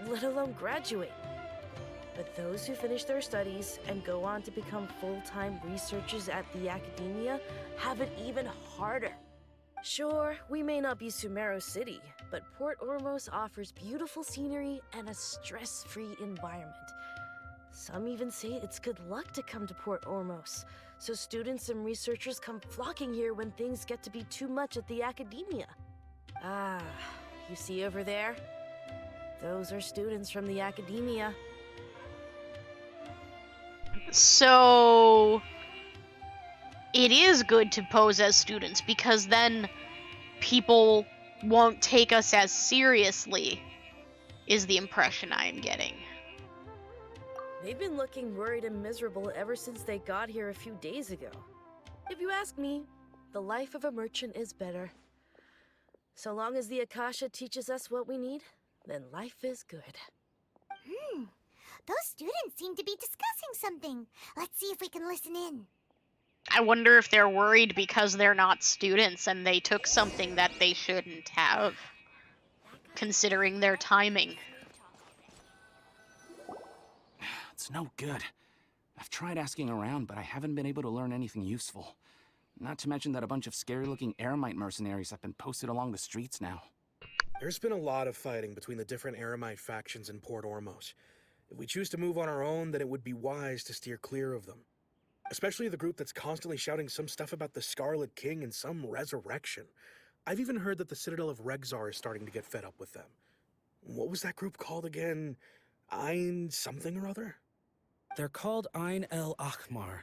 let alone graduate. But those who finish their studies and go on to become full-time researchers at the Academia have it even harder. Sure, we may not be Sumeru City, but Port Ormos offers beautiful scenery and a stress-free environment. Some even say it's good luck to come to Port Ormos, so students and researchers come flocking here when things get to be too much at the Academia. Ah, you see over there? Those are students from the Academia. So it is good to pose as students because then people won't take us as seriously, is the impression I am getting. They've been looking worried and miserable ever since they got here a few days ago. If you ask me, the life of a merchant is better. So long as the Akasha teaches us what we need, then life is good. Those students seem to be discussing something. Let's see if we can listen in. I wonder if they're worried because they're not students and they took something that they shouldn't have, considering their timing. It's no good. I've tried asking around, but I haven't been able to learn anything useful. Not to mention that a bunch of scary-looking Eremite mercenaries have been posted along the streets now. There's been a lot of fighting between the different Eremite factions in Port Ormos. If we choose to move on our own, then it would be wise to steer clear of them. Especially the group that's constantly shouting some stuff about the Scarlet King and some resurrection. I've even heard that the Citadel of Regzar is starting to get fed up with them. What was that group called again? Ein something or other? They're called Ein El Akhmar.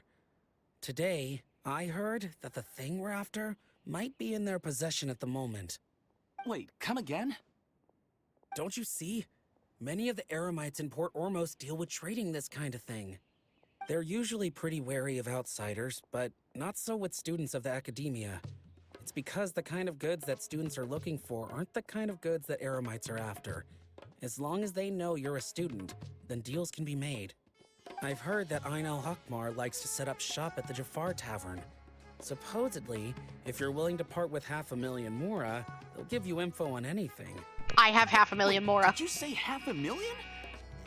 Today, I heard that the thing we're after might be in their possession at the moment. Wait, come again? Don't you see? Many of the Eremites in Port Ormos deal with trading this kind of thing. They're usually pretty wary of outsiders, but not so with students of the Academia. It's because the kind of goods that students are looking for aren't the kind of goods that Eremites are after. As long as they know you're a student, then deals can be made. I've heard that Ein El Hakmar likes to set up shop at the Jafar Tavern. Supposedly, if you're willing to part with 500,000 Mora, they'll give you info on anything. I have 500,000 Mora. Did you say 500,000?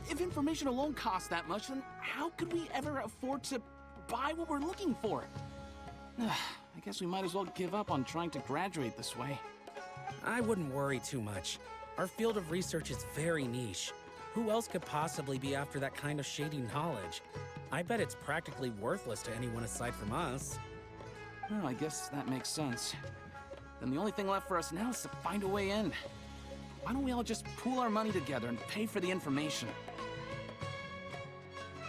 If information alone costs that much, then how could we ever afford to buy what we're looking for? I guess we might as well give up on trying to graduate this way. I wouldn't worry too much. Our field of research is very niche. Who else could possibly be after that kind of shady knowledge? I bet it's practically worthless to anyone aside from us. Well, I guess that makes sense. Then the only thing left for us now is to find a way in. Why don't we all just pool our money together and pay for the information?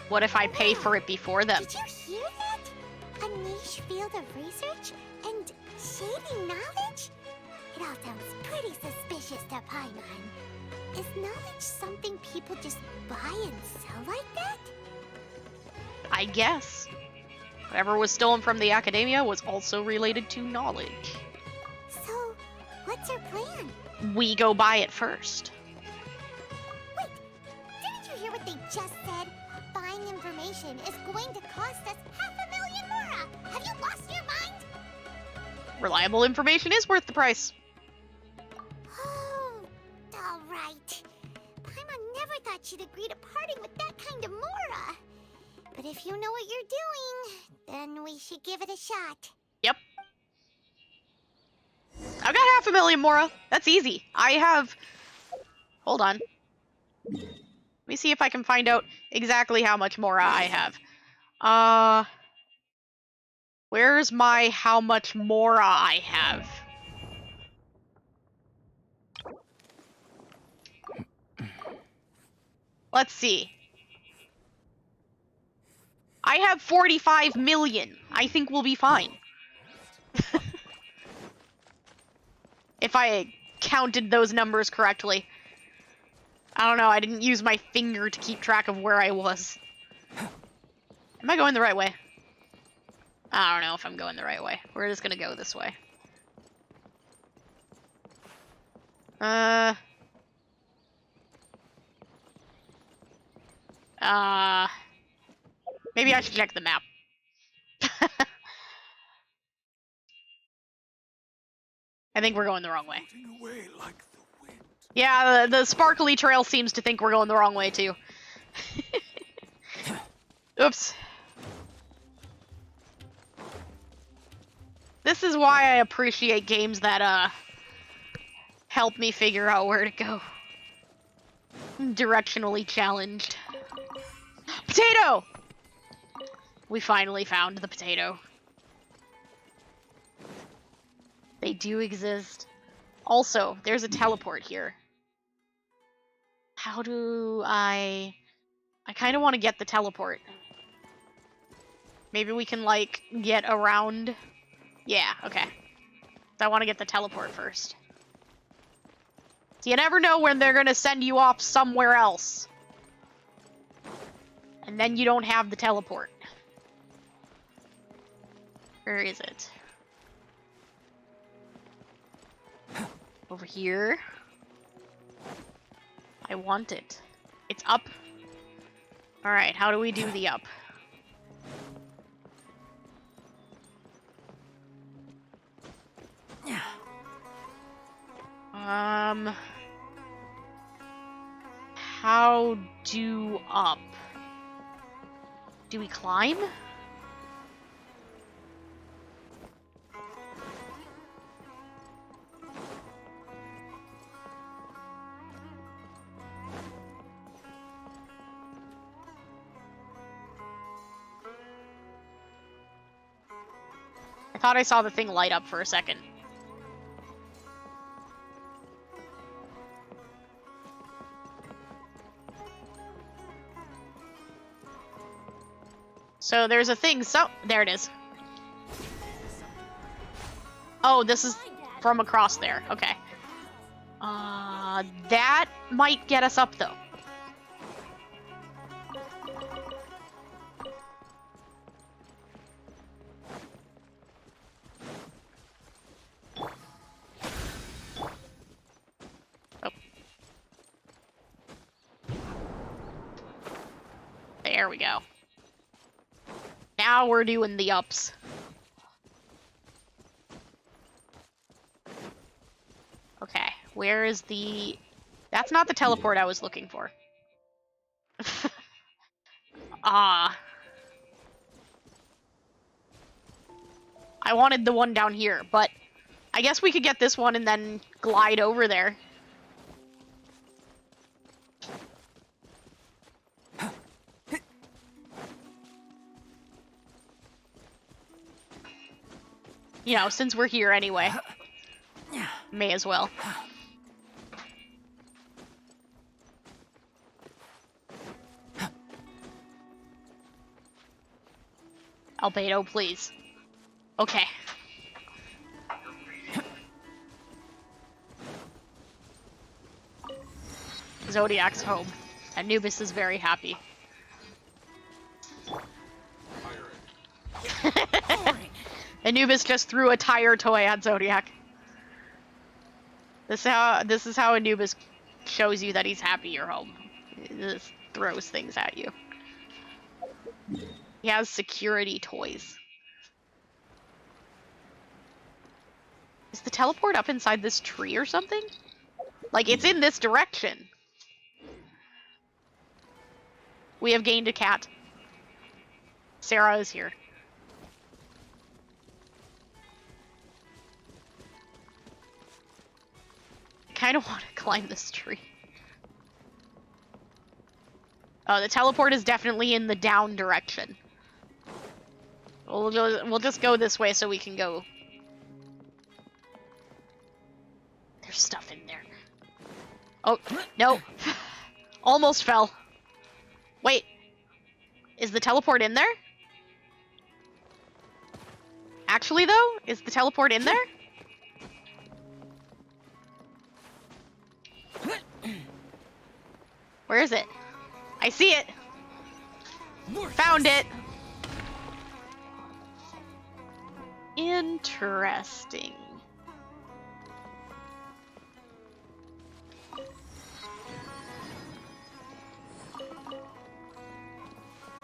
What if I pay for it before them? Did you hear that? A niche field of research and shady knowledge? It all sounds pretty suspicious to Paimon. Is knowledge something people just buy and sell like that? I guess. Whatever was stolen from the Academia was also related to knowledge. So, what's your plan? We go buy it first. Wait, didn't you hear what they just said? Buying information is going to cost us 500,000 mora! Have you lost your mind? Reliable information is worth the price. Oh, alright. Paimon never thought she'd agree to parting with that kind of mora. But if you know what you're doing, then we should give it a shot. Yep. I've got 500,000 mora. That's easy. I have... Hold on. Let me see if I can find out exactly how much mora I have. Where's my how much mora I have? Let's see. I have 45 million. I think we'll be fine. If I counted those numbers correctly. I don't know, I didn't use my finger to keep track of where I was. Am I going the right way? I don't know if I'm going the right way. We're just gonna go this way. Maybe I should check the map. I think we're going the wrong way. Yeah, the sparkly trail seems to think we're going the wrong way, too. Oops. This is why I appreciate games that, help me figure out where to go. I'm directionally challenged. Potato! We finally found the potato. They do exist. Also, there's a teleport here. How do I kind of want to get the teleport. Maybe we can, like, get around. Yeah, okay. I want to get the teleport first. So you never know when they're going to send you off somewhere else. And then you don't have the teleport. Where is it? Over here. I want it. It's up. Alright, how do we do the up? How do up? Do we climb? I thought I saw the thing light up for a second. So there's a thing, there it is. Oh, this is from across there, okay. That might get us up though. Oh. There we go. Now we're doing the ups. Okay, where is the... That's not the teleport I was looking for. I wanted the one down here, but I guess we could get this one and then glide over there. You know, since we're here anyway. May as well. Albedo, please. Okay. Zodiac's home. Anubis is very happy. Anubis just threw a tire toy at Zodiac. This is how Anubis shows you that he's happy you're home. He just throws things at you. He has security toys. Is the teleport up inside this tree or something? Like, it's in this direction. We have gained a cat. Sarah is here. I kind of want to climb this tree. Oh, the teleport is definitely in the down direction. We'll just go this way so we can go. There's stuff in there. Oh, no. Almost fell. Wait. Is the teleport in there? Actually, though, is the teleport in there? Where is it? I see it. Found it. Interesting.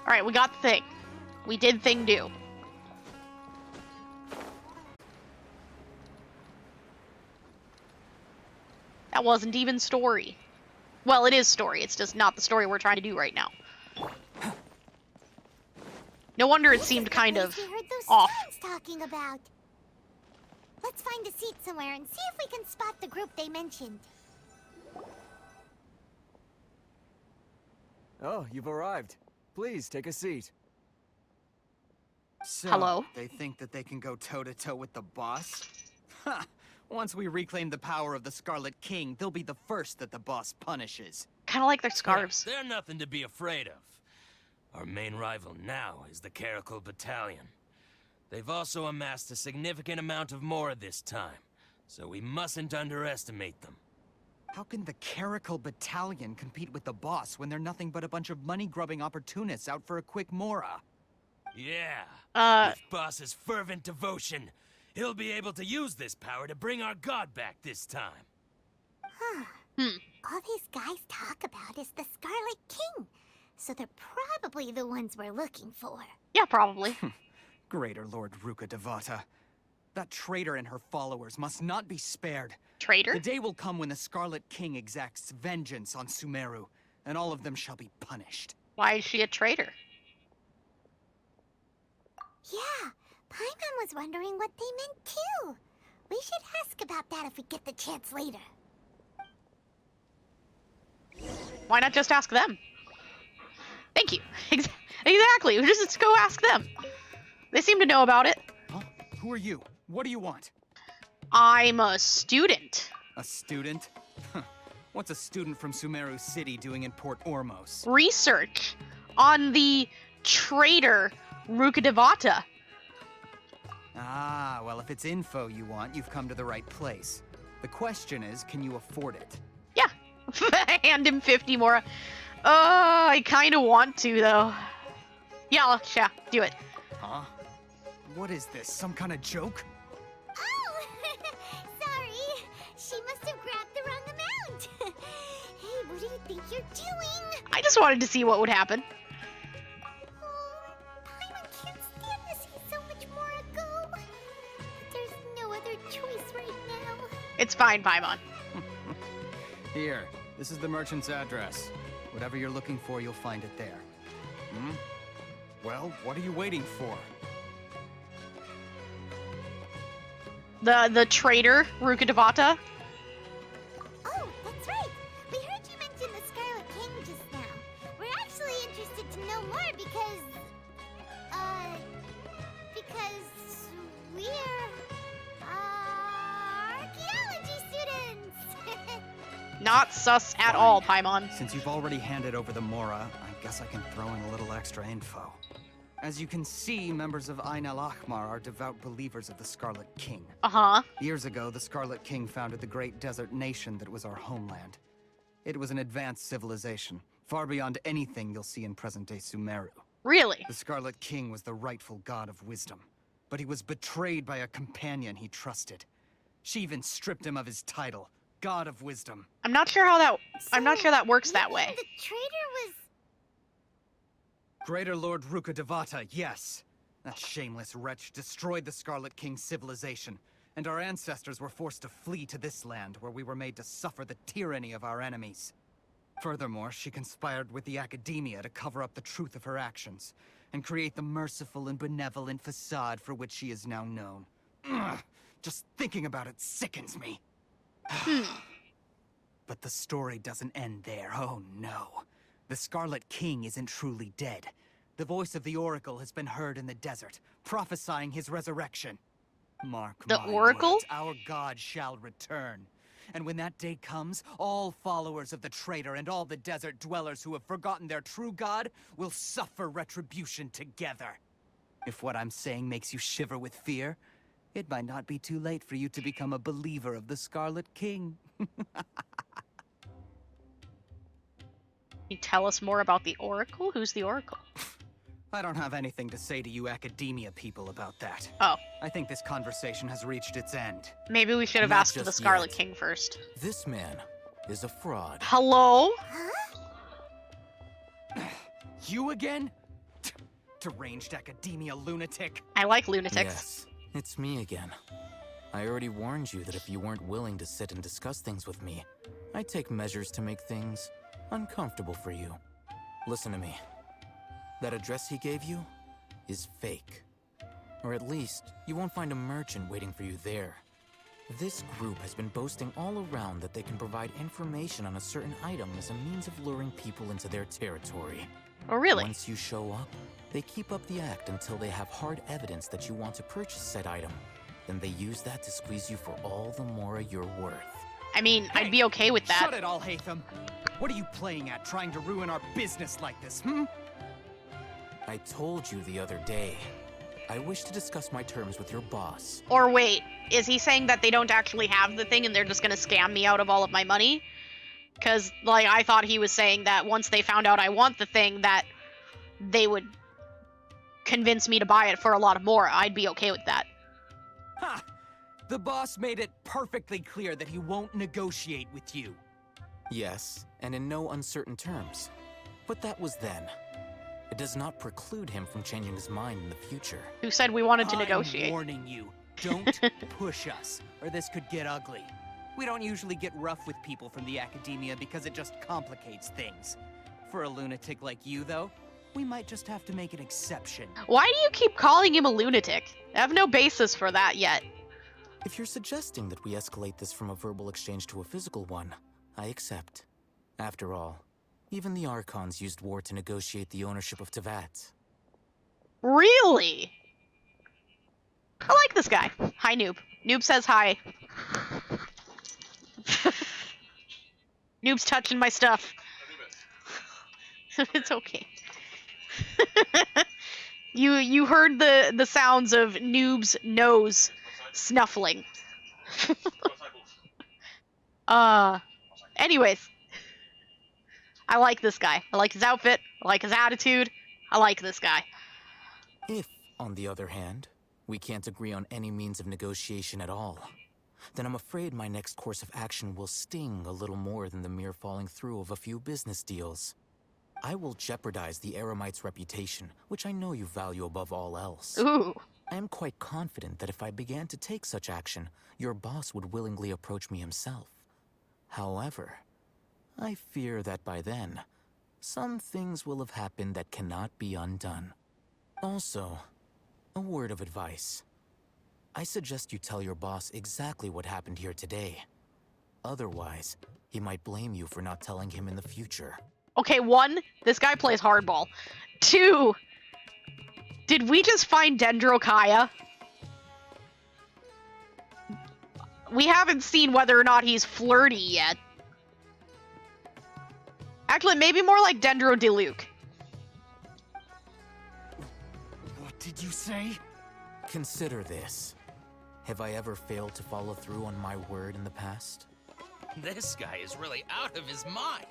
Alright, we got the thing. We did thing do. That wasn't even story. Well, it is story. It's just not the story we're trying to do right now. No wonder it seemed kind of off. Talking about. Let's find a seat somewhere and see if we can spot the group they mentioned. Oh, you've arrived. Please, take a seat. So, hello? They think that they can go toe-to-toe with the boss? Ha! Once we reclaim the power of the Scarlet King, they'll be the first that the boss punishes. Kind of like their scarves. They're nothing to be afraid of. Our main rival now is the Caracal Battalion. They've also amassed a significant amount of Mora this time, so we mustn't underestimate them. How can the Caracal Battalion compete with the boss when they're nothing but a bunch of money-grubbing opportunists out for a quick Mora? Yeah. With boss's fervent devotion, he'll be able to use this power to bring our god back this time. Huh. All these guys talk about is the Scarlet King. So they're probably the ones we're looking for. Yeah, probably. Greater Lord Ruka Devata. That traitor and her followers must not be spared. Traitor? The day will come when the Scarlet King exacts vengeance on Sumeru, and all of them shall be punished. Why is she a traitor? Yeah, Paimon was wondering what they meant too. We should ask about that if we get the chance later. Why not just ask them? Thank you. Exactly. Just go ask them. They seem to know about it. Huh? Who are you? What do you want? I'm a student. A student? What's a student from Sumeru City doing in Port Ormos? Research on the traitor Ruka Devata. Ah, well, if it's info you want, you've come to the right place. The question is, can you afford it? Yeah. Hand him 50 more. I kind of want to, though. Yeah, do it. Huh? What is this, some kind of joke? Oh! Sorry. She must have grabbed the wrong amount. Hey, what do you think you're doing? I just wanted to see what would happen. Paimon can't stand to see so much more go. But there's no other choice right now. It's fine, Paimon. Here, this is the merchant's address. Whatever you're looking for, you'll find it there. Well, what are you waiting for? The traitor, Ruka Devata? Oh, that's right. We heard you mention the Scarlet King just now. We're actually interested to know more because we're, archaeology students. Not sus at all, Paimon. Since you've already handed over the Mora, I guess I can throw in a little extra info. As you can see, members of Ain al-Ahmar are devout believers of the Scarlet King. Uh-huh. Years ago, the Scarlet King founded the great desert nation that was our homeland. It was an advanced civilization, far beyond anything you'll see in present-day Sumeru. Really? The Scarlet King was the rightful god of wisdom, but he was betrayed by a companion he trusted. She even stripped him of his title, God of Wisdom. I'm not sure how that. I'm not sure that works that way. The traitor was... Greater Lord Rukkhadevata, yes. That shameless wretch destroyed the Scarlet King's civilization, and our ancestors were forced to flee to this land where we were made to suffer the tyranny of our enemies. Furthermore, she conspired with the Academia to cover up the truth of her actions, and create the merciful and benevolent facade for which she is now known. Ugh, just thinking about it sickens me. But the story doesn't end there, oh no. The Scarlet King isn't truly dead. The voice of the Oracle has been heard in the desert, prophesying his resurrection. Mark the my Oracle? words, our god shall return. And when that day comes, all followers of the traitor and all the desert dwellers who have forgotten their true god will suffer retribution together. If what I'm saying makes you shiver with fear, it might not be too late for you to become a believer of the Scarlet King. Can you tell us more about the Oracle? Who's the Oracle? I don't have anything to say to you Academia people about that. Oh. I think this conversation has reached its end. Maybe we should have Not asked the just Scarlet yet. King first. This man is a fraud. Hello? You again? Deranged Academia lunatic. I like lunatics. Yes, it's me again. I already warned you that if you weren't willing to sit and discuss things with me, I'd take measures to make things uncomfortable for you. Listen to me. That address he gave you is fake. Or at least, you won't find a merchant waiting for you there. This group has been boasting all around that they can provide information on a certain item as a means of luring people into their territory. Oh, really? Once you show up, they keep up the act until they have hard evidence that you want to purchase said item. Then they use that to squeeze you for all the more you're worth. I mean, I'd be okay with that. Shut it, Alhaitham. What are you playing at, trying to ruin our business like this, I told you the other day. I wish to discuss my terms with your boss. Or wait, is he saying that they don't actually have the thing and they're just gonna scam me out of all of my money? Because, like, I thought he was saying that once they found out I want the thing, that they would convince me to buy it for a lot more. I'd be okay with that. Ha! The boss made it perfectly clear that he won't negotiate with you. Yes, and in no uncertain terms. But that was then. It does not preclude him from changing his mind in the future. Who said we wanted to I'm negotiate? warning you, don't push us, or this could get ugly. We don't usually get rough with people from the Academia because it just complicates things. For a lunatic like you, though, we might just have to make an exception. Why do you keep calling him a lunatic? I have no basis for that yet. If you're suggesting that we escalate this from a verbal exchange to a physical one, I accept. After all, even the Archons used war to negotiate the ownership of Tevat. Really? I like this guy. Hi, Noob. Noob says hi. Noob's touching my stuff. It's okay. You heard the sounds of Noob's nose snuffling. Anyways. I like this guy. I like his outfit. I like his attitude. I like this guy. If, on the other hand, we can't agree on any means of negotiation at all, then I'm afraid my next course of action will sting a little more than the mere falling through of a few business deals. I will jeopardize the Eremite's reputation, which I know you value above all else. Ooh. I am quite confident that if I began to take such action, your boss would willingly approach me himself. However, I fear that by then, some things will have happened that cannot be undone. Also, a word of advice. I suggest you tell your boss exactly what happened here today. Otherwise, he might blame you for not telling him in the future. Okay, 1, this guy plays hardball. 2, did we just find Dendrokaya? We haven't seen whether or not he's flirty yet. Actually, maybe more like Dendro Diluc. What did you say? Consider this. Have I ever failed to follow through on my word in the past? This guy is really out of his mind.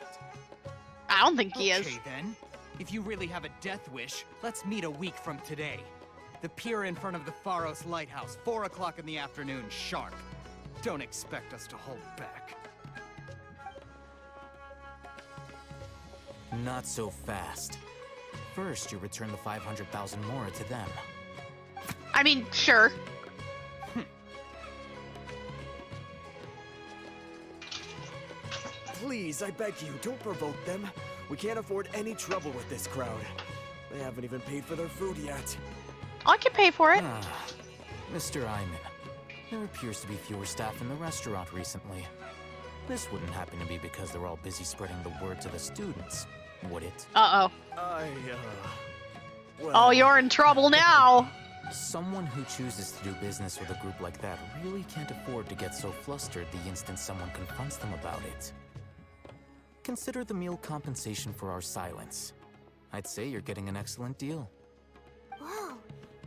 I don't think he is. Okay then. If you really have a death wish, let's meet a week from today. The pier in front of the Pharos Lighthouse, 4 o'clock in the afternoon, sharp. Don't expect us to hold back. Not so fast. First, you return the 500,000 Mora to them. I mean, sure. Please, I beg you, don't provoke them. We can't afford any trouble with this crowd. They haven't even paid for their food yet. I can pay for it. Mr. Iman, there appears to be fewer staff in the restaurant recently. This wouldn't happen to be because they're all busy spreading the word to the students, would it? Uh-oh. Well, Oh, you're in trouble now. Someone who chooses to do business with a group like that really can't afford to get so flustered the instant someone confronts them about it. Consider the meal compensation for our silence. I'd say you're getting an excellent deal. Whoa,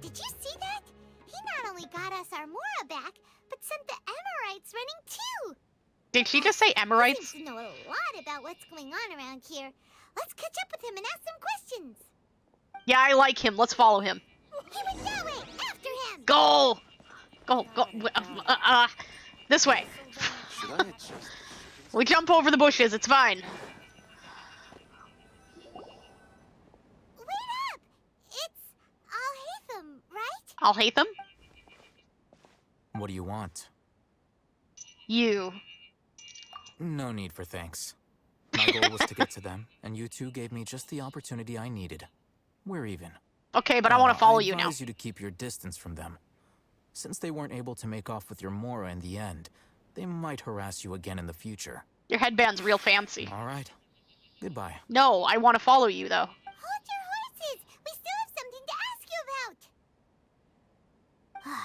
did you see that? He not only got us our Mora back, but sent the Emirites running too. Did she just say He Emirites? seems to know a lot about what's going on around here. Let's catch up with him and ask some questions. Yeah, I like him. Let's follow him. He went that way. After him. Go! Go. This way. Should I adjust? We jump over the bushes. It's fine. Wait up! It's Alhaitham, right? Alhaitham? What do you want? You. No need for thanks. My goal was to get to them, and you two gave me just the opportunity I needed. We're even. Okay, but I want to follow you I now. advise you to keep your distance from them. Since they weren't able to make off with your Mora in the end, they might harass you again in the future. Your headband's real fancy. All right. Goodbye. No, I want to follow you, though. Hold your horses! We still have something to ask you about!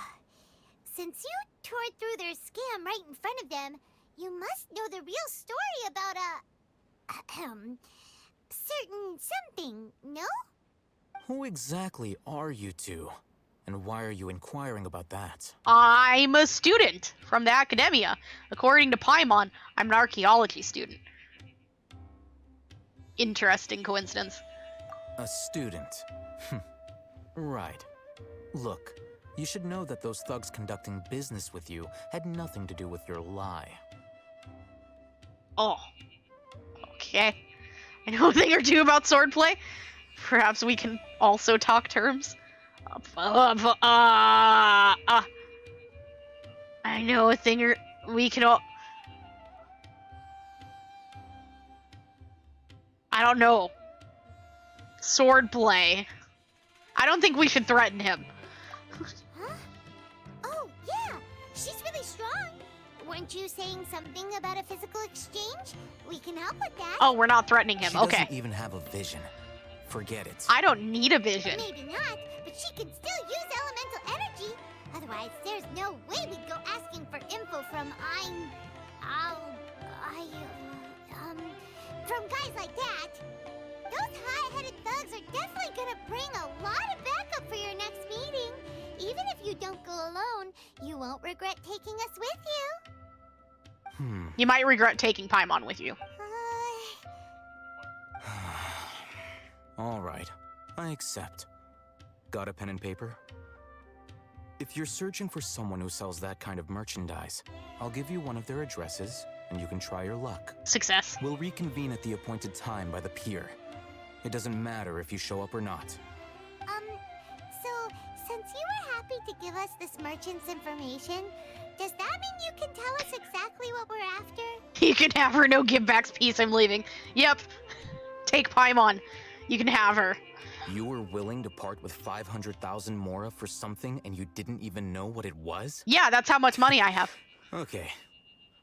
Since you tore through their scam right in front of them, you must know the real story about certain something, no? Who exactly are you two? And why are you inquiring about that? I'm a student from the Academia. According to Paimon, I'm an archaeology student. Interesting coincidence. A student. Right. Look, you should know that those thugs conducting business with you had nothing to do with your lie. Oh. Okay. I know a thing or two about swordplay. Perhaps we can also talk terms. I know a thing or we can all. I don't know. Swordplay. I don't think we should threaten him. Huh? Oh, yeah. She's really strong. Weren't you saying something about a physical exchange? We can help with that. Oh, we're not threatening him. She Okay. doesn't even have a vision. Forget it. I don't need a vision. Maybe not, but she can still use elemental energy. Otherwise, there's no way we'd go asking for info from from guys like that. Those hot-headed thugs are definitely gonna bring a lot of backup for your next meeting. Even if you don't go alone, you won't regret taking us with you. You might regret taking Paimon with you. All right, I accept. Got a pen and paper? If you're searching for someone who sells that kind of merchandise, I'll give you one of their addresses, and you can try your luck. Success. We'll reconvene at the appointed time by the pier. It doesn't matter if you show up or not. So, since you were happy to give us this merchant's information, does that mean you can tell us exactly what we're after? You can have her. No givebacks, peace. I'm leaving. Yep. Take Paimon. You can have her. You were willing to part with 500,000 Mora for something and you didn't even know what it was? Yeah, that's how much money I have. Okay.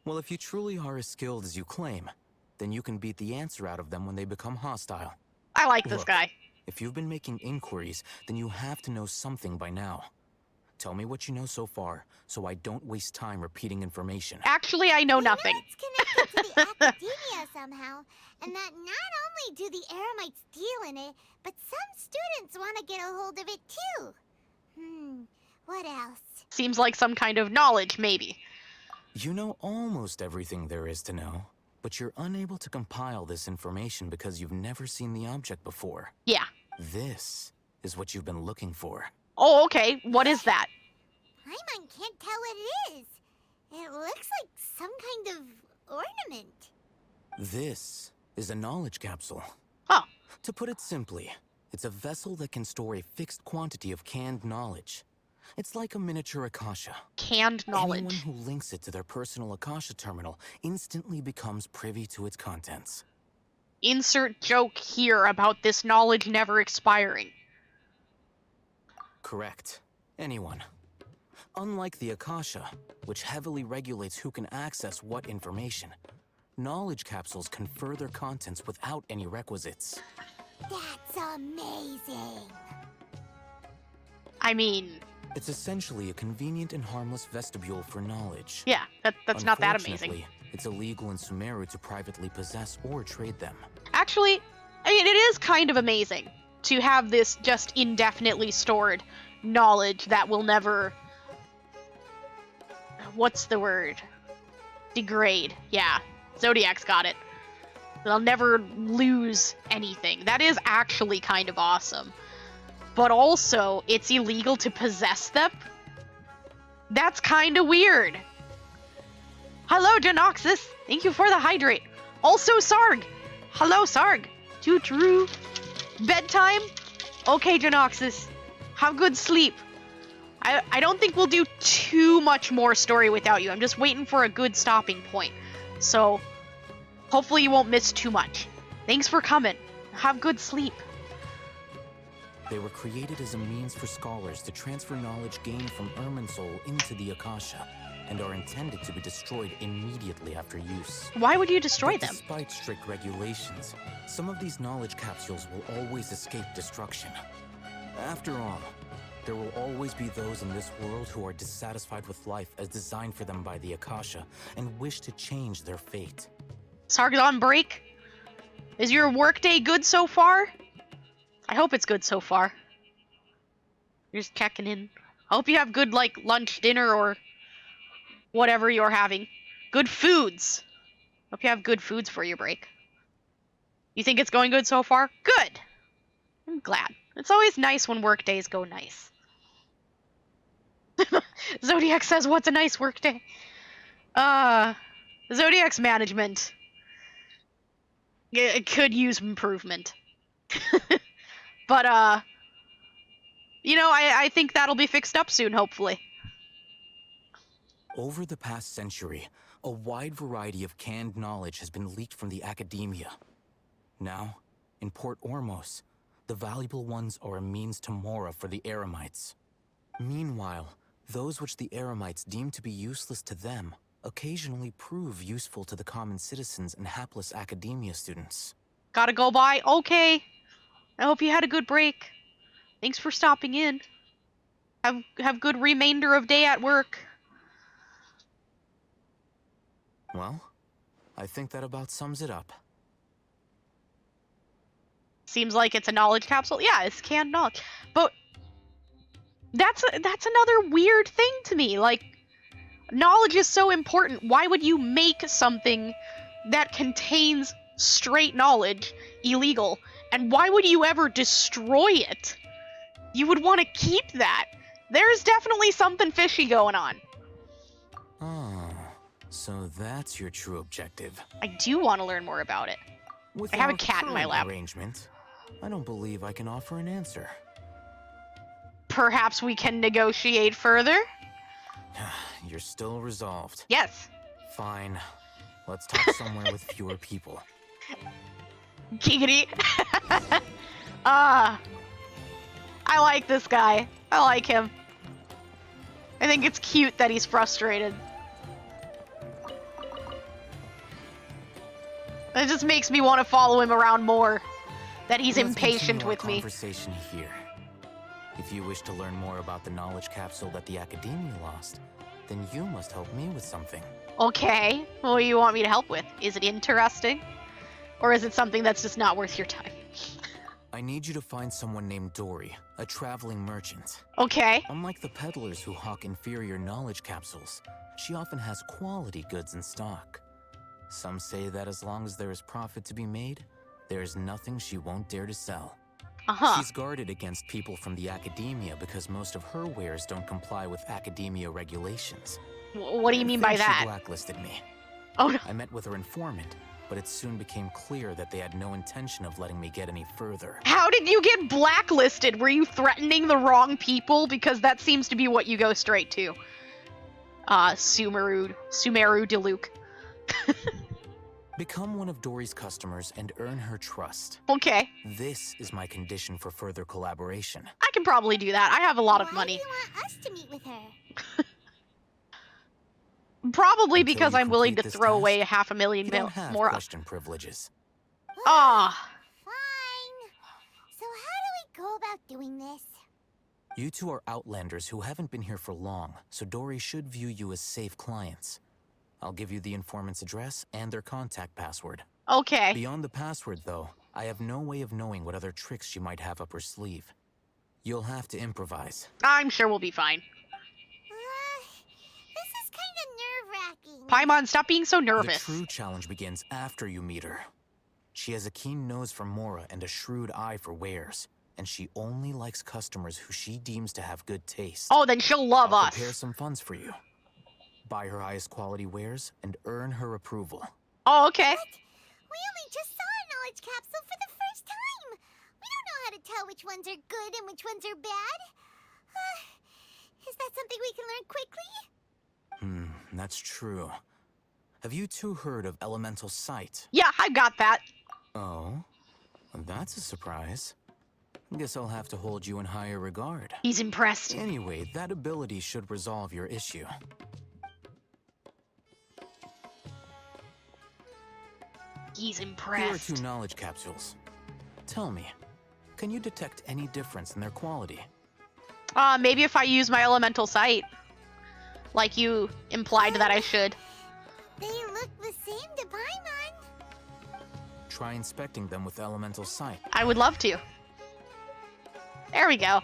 Well, if you truly are as skilled as you claim, then you can beat the answer out of them when they become hostile. I like this Look, guy. If you've been making inquiries, then you have to know something by now. Tell me what you know so far, so I don't waste time repeating information. Actually, I know nothing. It's connected to the Academia somehow, and that not only do the Eremites deal in it, but some students want to get a hold of it too. What else? Seems like some kind of knowledge, maybe. You know almost everything there is to know, but you're unable to compile this information because you've never seen the object before. Yeah. This is what you've been looking for. Oh, okay. What is that? Paimon can't tell what it is. It looks like some kind of ornament. This is a knowledge capsule. Huh. To put it simply, it's a vessel that can store a fixed quantity of canned knowledge. It's like a miniature Akasha. Canned knowledge. Anyone who links it to their personal Akasha terminal instantly becomes privy to its contents. Insert joke here about this knowledge never expiring. Correct. Anyone. Unlike the Akasha, which heavily regulates who can access what information, knowledge capsules confer their contents without any requisites. That's amazing. I mean... It's essentially a convenient and harmless vestibule for knowledge. Yeah, that's not that amazing. Unfortunately, it's illegal in Sumeru to privately possess or trade them. Actually, I mean, it is kind of amazing to have this just indefinitely stored knowledge that will never... What's the word? Degrade. Yeah, Zodiac's got it. They'll never lose anything. That is actually kind of awesome. But also, it's illegal to possess them? That's kind of weird. Hello, Janoxus. Thank you for the hydrate. Also, Sarg. Hello, Sarg. Too true. Bedtime? Okay, Janoxus. Have good sleep. I don't think we'll do too much more story without you. I'm just waiting for a good stopping point. So, hopefully you won't miss too much. Thanks for coming. Have good sleep. They were created as a means for scholars to transfer knowledge gained from Irminsul into the Akasha, and are intended to be destroyed immediately after use. Why would you destroy them? Despite strict regulations, some of these knowledge capsules will always escape destruction. After all, there will always be those in this world who are dissatisfied with life as designed for them by the Akasha, and wish to change their fate. Sarg's on break? Is your workday good so far? I hope it's good so far. You're just checking in. I hope you have good, like, lunch, dinner, or whatever you're having. Good foods. Hope you have good foods for your break. You think it's going good so far? Good. I'm glad. It's always nice when work days go nice. Zodiac says, what's a nice work day? Zodiac's management. It could use improvement. But, you know, I think that'll be fixed up soon, hopefully. Over the past century, a wide variety of canned knowledge has been leaked from the academia. Now, in Port Ormos, the valuable ones are a means to Mora for the Eremites. Meanwhile, those which the Eremites deem to be useless to them occasionally prove useful to the common citizens and hapless academia students. Gotta go by? Okay. I hope you had a good break. Thanks for stopping in. Have good remainder of day at work. Well, I think that about sums it up. Seems like it's a knowledge capsule. Yeah, it's canned knowledge. But that's another weird thing to me. Like, knowledge is so important. Why would you make something that contains straight knowledge illegal? And why would you ever destroy it? You would want to keep that. There's definitely something fishy going on. Ah, so that's your true objective. I do want to learn more about it. With I have our a cat in my current lap. arrangement, I don't believe I can offer an answer. Perhaps we can negotiate further? You're still resolved. Yes. Fine. Let's talk somewhere with fewer people. Giggity. I like this guy. I like him. I think it's cute that he's frustrated. It just makes me want to follow him around more. That he's Let's impatient continue our with me. Conversation here. If you wish to learn more about the knowledge capsule that the Academia lost, then you must help me with something. Okay. What do you want me to help with? Is it interesting? Or is it something that's just not worth your time? I need you to find someone named Dory, a traveling merchant. Okay. Unlike the peddlers who hawk inferior knowledge capsules, she often has quality goods in stock. Some say that as long as there is profit to be made, there is nothing she won't dare to sell. She's guarded against people from the academia because most of her wares don't comply with academia regulations. What do you mean by I think that? She blacklisted me. Oh no. I met with her informant, but it soon became clear that they had no intention of letting me get any further. How did you get blacklisted? Were you threatening the wrong people? Because that seems to be what you go straight to. Sumeru Diluc. Become one of Dory's customers and earn her trust. Okay. This is my condition for further collaboration. I can probably do that. I have a lot of money. Why do you want us to meet with her? Probably Until because you I'm willing to complete this throw task, away $500,000 You don't have more. question privileges. Ah. Fine. So how do we go about doing this? You two are outlanders who haven't been here for long, so Dory should view you as safe clients. I'll give you the informant's address and their contact password. Okay. Beyond the password, though, I have no way of knowing what other tricks she might have up her sleeve. You'll have to improvise. I'm sure we'll be fine. This is kind of nerve-wracking. Paimon, stop being so The nervous. true challenge begins after you meet her. She has a keen nose for Mora and a shrewd eye for wares, and she only likes customers who she deems to have good taste. Oh, then she'll love I'll us. prepare some funds for you. Buy her highest quality wares and earn her approval. Oh, okay. We only just saw a knowledge capsule for the first time. We don't know how to tell which ones are good and which ones are bad. Is that something we can learn quickly? That's true. Have you two heard of elemental sight? Yeah, I got that. Oh, that's a surprise. Guess I'll have to hold you in higher regard. He's impressed. Anyway, that ability should resolve your issue. He's Here are impressed. 2 knowledge capsules. Tell me, can you detect any difference in their quality? Maybe if I use my elemental sight. Like you implied that I should. They look the same to Paimon. Try inspecting them with elemental sight. I would love to. There we go.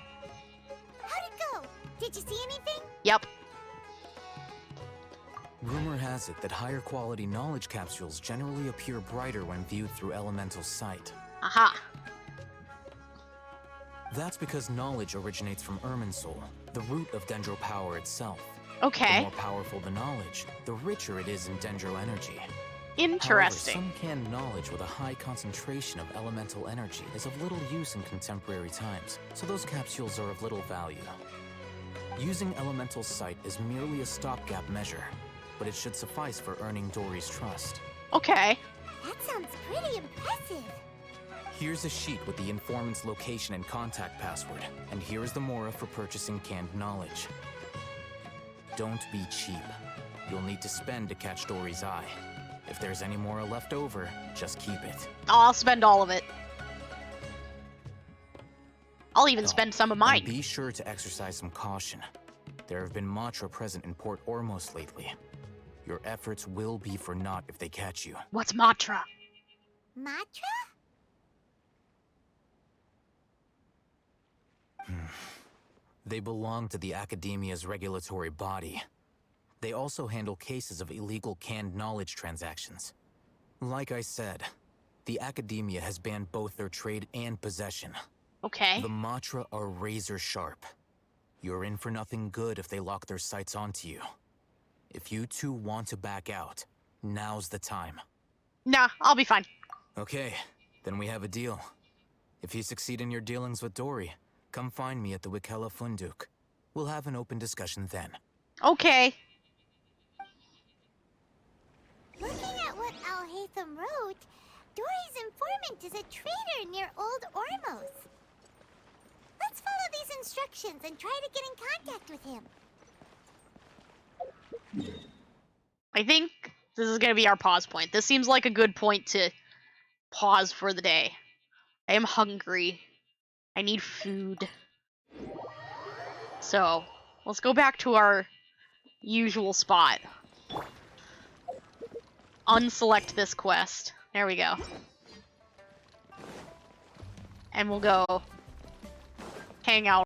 How'd it go? Did you see anything? Yep. Rumor has it that higher quality knowledge capsules generally appear brighter when viewed through elemental sight. Aha. That's because knowledge originates from Irminsul, the root of Dendro power itself. Okay. The more powerful the knowledge, the richer it is in Dendro energy. Interesting. However, some canned knowledge with a high concentration of elemental energy is of little use in contemporary times, so those capsules are of little value. Using elemental sight is merely a stopgap measure, but it should suffice for earning Dory's trust. Okay. That sounds pretty impressive. Here's a sheet with the informant's location and contact password, and here is the Mora for purchasing canned knowledge. Don't be cheap. You'll need to spend to catch Dory's eye. If there's any Mora left over, just keep it. I'll spend all of it. I'll even spend some of mine. And be sure to exercise some caution. There have been Matra present in Port Ormos lately. Your efforts will be for naught if they catch you. What's Matra? Matra? They belong to the Academia's regulatory body. They also handle cases of illegal canned knowledge transactions. Like I said, the Academia has banned both their trade and possession. Okay. The Matra are razor sharp. You're in for nothing good if they lock their sights onto you. If you two want to back out, now's the time. Nah, I'll be fine. Okay, then we have a deal. If you succeed in your dealings with Dory, come find me at the Wikela Funduk. We'll have an open discussion then. Okay. Looking at what Alhaitham wrote, Dory's informant is a trader near Old Ormos. Let's follow these instructions and try to get in contact with him. I think this is going to be our pause point. This seems like a good point to pause for the day. I am hungry. I need food. So, let's go back to our usual spot. Unselect this quest. There we go. and we'll go hang out